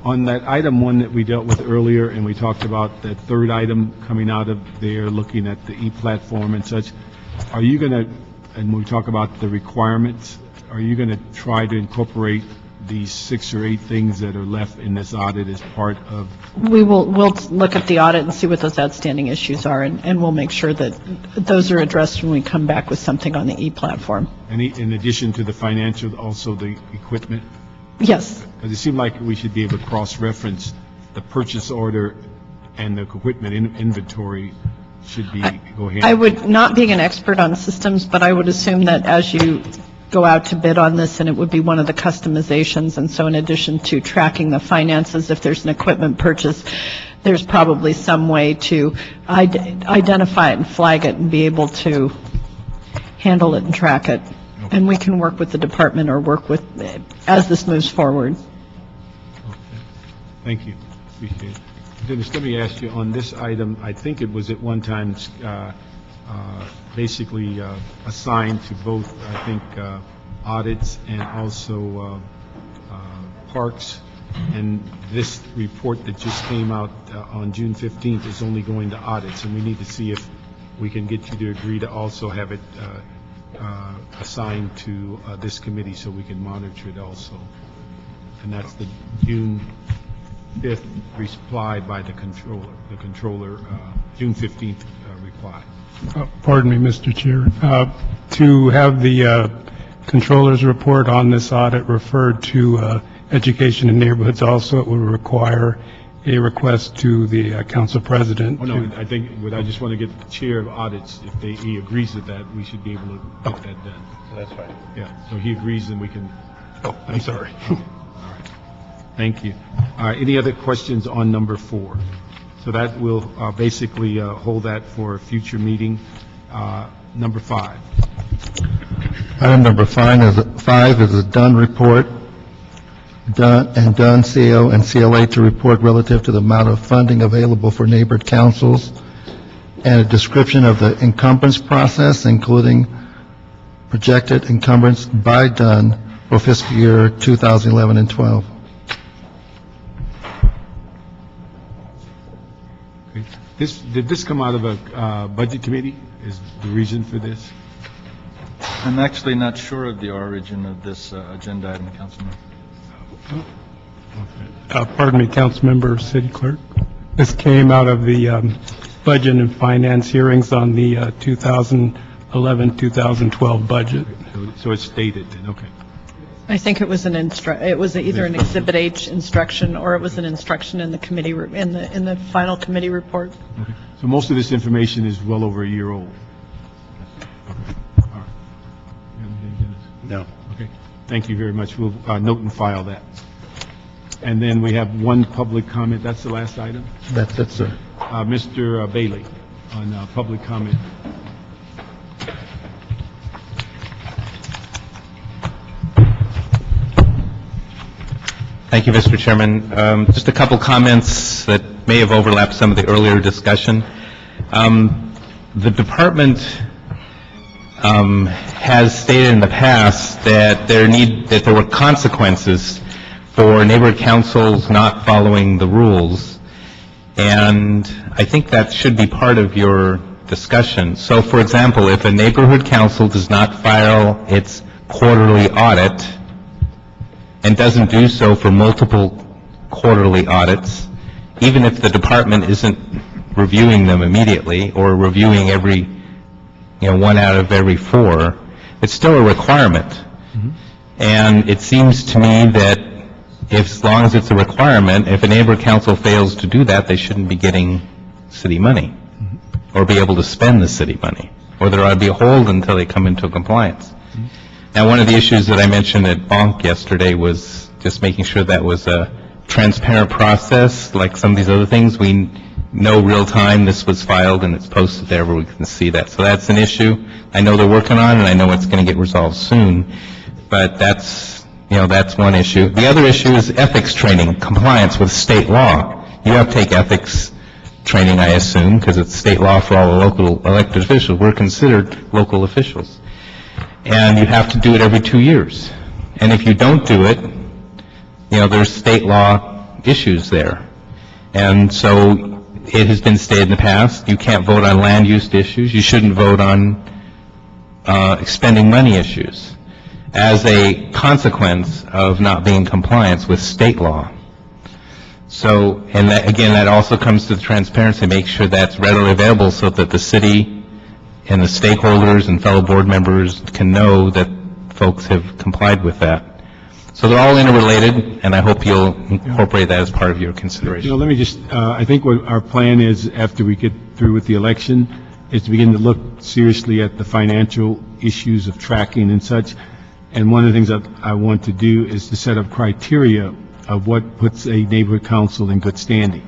on that item one that we dealt with earlier, and we talked about that third item coming out of there, looking at the e-platform and such, are you going to, and when we talk about the requirements, are you going to try to incorporate these 6 or 8 things that are left in this audit as part of? We'll look at the audit and see what those outstanding issues are, and we'll make sure that those are addressed when we come back with something on the e-platform. In addition to the financial, also the equipment? Yes. Because it seemed like we should be able to cross-reference the purchase order and the equipment inventory should be, go hand. I would, not being an expert on systems, but I would assume that as you go out to bid on this, and it would be one of the customizations. And so in addition to tracking the finances, if there's an equipment purchase, there's probably some way to identify it and flag it and be able to handle it and track it. And we can work with the department or work with, as this moves forward. Thank you. Appreciate it. Dennis, let me ask you, on this item, I think it was at one time basically assigned to both, I think, audits and also parks, and this report that just came out on June 15th is only going to audits, and we need to see if we can get you to agree to also have it assigned to this committee so we can monitor it also. And that's the June 5th reply by the controller, June 15th reply. Pardon me, Mr. Chair. To have the controller's report on this audit referred to education and neighborhoods also, it would require a request to the council president. Oh, no, I think, I just want to get the chair of audits, if he agrees with that, we should be able to get that done. That's fine. Yeah, so he agrees, then we can. Oh, I'm sorry. All right. Thank you. All right, any other questions on number 4? So that will basically hold that for a future meeting. Number 5. Item number 5 is a Dunn report, Dunn, CO, and CLA to report relative to the amount of funding available for neighborhood councils, and a description of the encumbrance process, including projected encumbrance by Dunn for fiscal year 2011 and 12. Did this come out of a budget committee, is the reason for this? I'm actually not sure of the origin of this agenda item, Councilman. Pardon me, Councilmember, City Clerk. This came out of the budget and finance hearings on the 2011-2012 budget. So it's stated then, okay. I think it was it was either an Exhibit H instruction or it was an instruction in the committee, in the final committee report. Okay. So most of this information is well over a year old. Okay. All right. You have anything, Dennis? No. Okay. Thank you very much. We'll note and file that. And then we have one public comment. That's the last item? That's it, sir. Mr. Bailey on public comment. Thank you, Mr. Chairman. Just a couple comments that may have overlapped some of the earlier discussion. The department has stated in the past that there were consequences for neighborhood councils not following the rules, and I think that should be part of your discussion. So, for example, if a neighborhood council does not file its quarterly audit and doesn't do so for multiple quarterly audits, even if the department isn't reviewing them immediately or reviewing every, 1 out of every 4, it's still a requirement. Mm-hmm. And it seems to me that as long as it's a requirement, if a neighborhood council fails to do that, they shouldn't be getting city money or be able to spend the city money, or there ought to be a hold until they come into compliance. Now, one of the issues that I mentioned at Bonk yesterday was just making sure that was a transparent process, like some of these other things. We know real time this was filed and it's posted there where we can see that. So that's an issue I know they're working on, and I know it's going to get resolved soon. But that's one issue. The other issue is ethics training, compliance with state law. You have to take ethics training, I assume, because it's state law for all the local elected officials. We're considered local officials. And you have to do it every 2 years. And if you don't do it, there's state law issues there. And so it has been stated in the past, you can't vote on land use issues. You shouldn't vote on expending money issues as a consequence of not being in compliance with state law. So, and that, again, that also comes to the transparency, make sure that's readily available so that the city and the stakeholders and fellow board members can know that folks have complied with that. So they're all interrelated, and I hope you'll incorporate that as part of your consideration. Let me just, I think what our plan is after we get through with the election is to begin to look seriously at the financial issues of tracking and such. And one of the things that I want to do is to set up criteria of what puts a neighborhood council in good standing.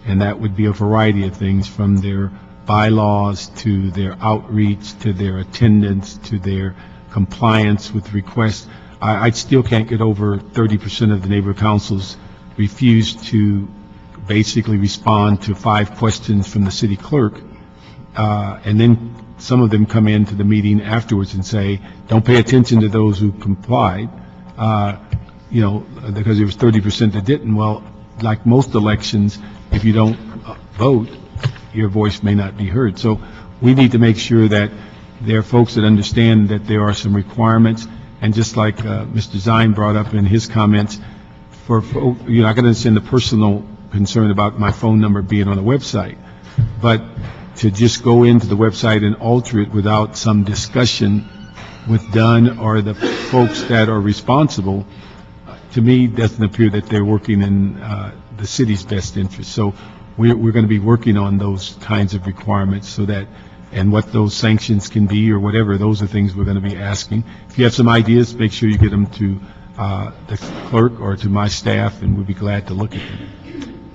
And that would be a variety of things, from their bylaws to their outreach, to their attendance, to their compliance with requests. I still can't get over 30% of the neighborhood councils refuse to basically respond to 5 questions from the city clerk. And then some of them come into the meeting afterwards and say, don't pay attention to those who complied, because there was 30% that didn't. Well, like most elections, if you don't vote, your voice may not be heard. So we need to make sure that there are folks that understand that there are some requirements. And just like Mr. Zine brought up in his comments, I can understand the personal concern about my phone number being on the website, but to just go into the website and alter it without some discussion with Dunn or the folks that are responsible, to me, doesn't appear that they're working in the city's best interest. So we're going to be working on those kinds of requirements, so that, and what those sanctions can be or whatever, those are things we're going to be asking. If you have some ideas, make sure you get them to the clerk or to my staff, and we'll be glad to look at them.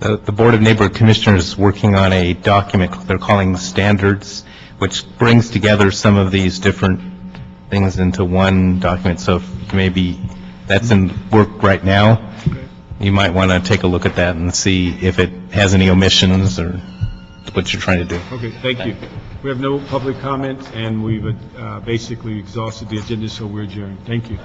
The Board of Neighborhood Commissioners is working on a document they're calling standards, which brings together some of these different things into one document. So if maybe that's in work right now, you might want to take a look at that and see if it has any omissions or what you're trying to do. Okay, thank you. We have no public comment, and we've basically exhausted the agenda, so we're adjourned. Thank you.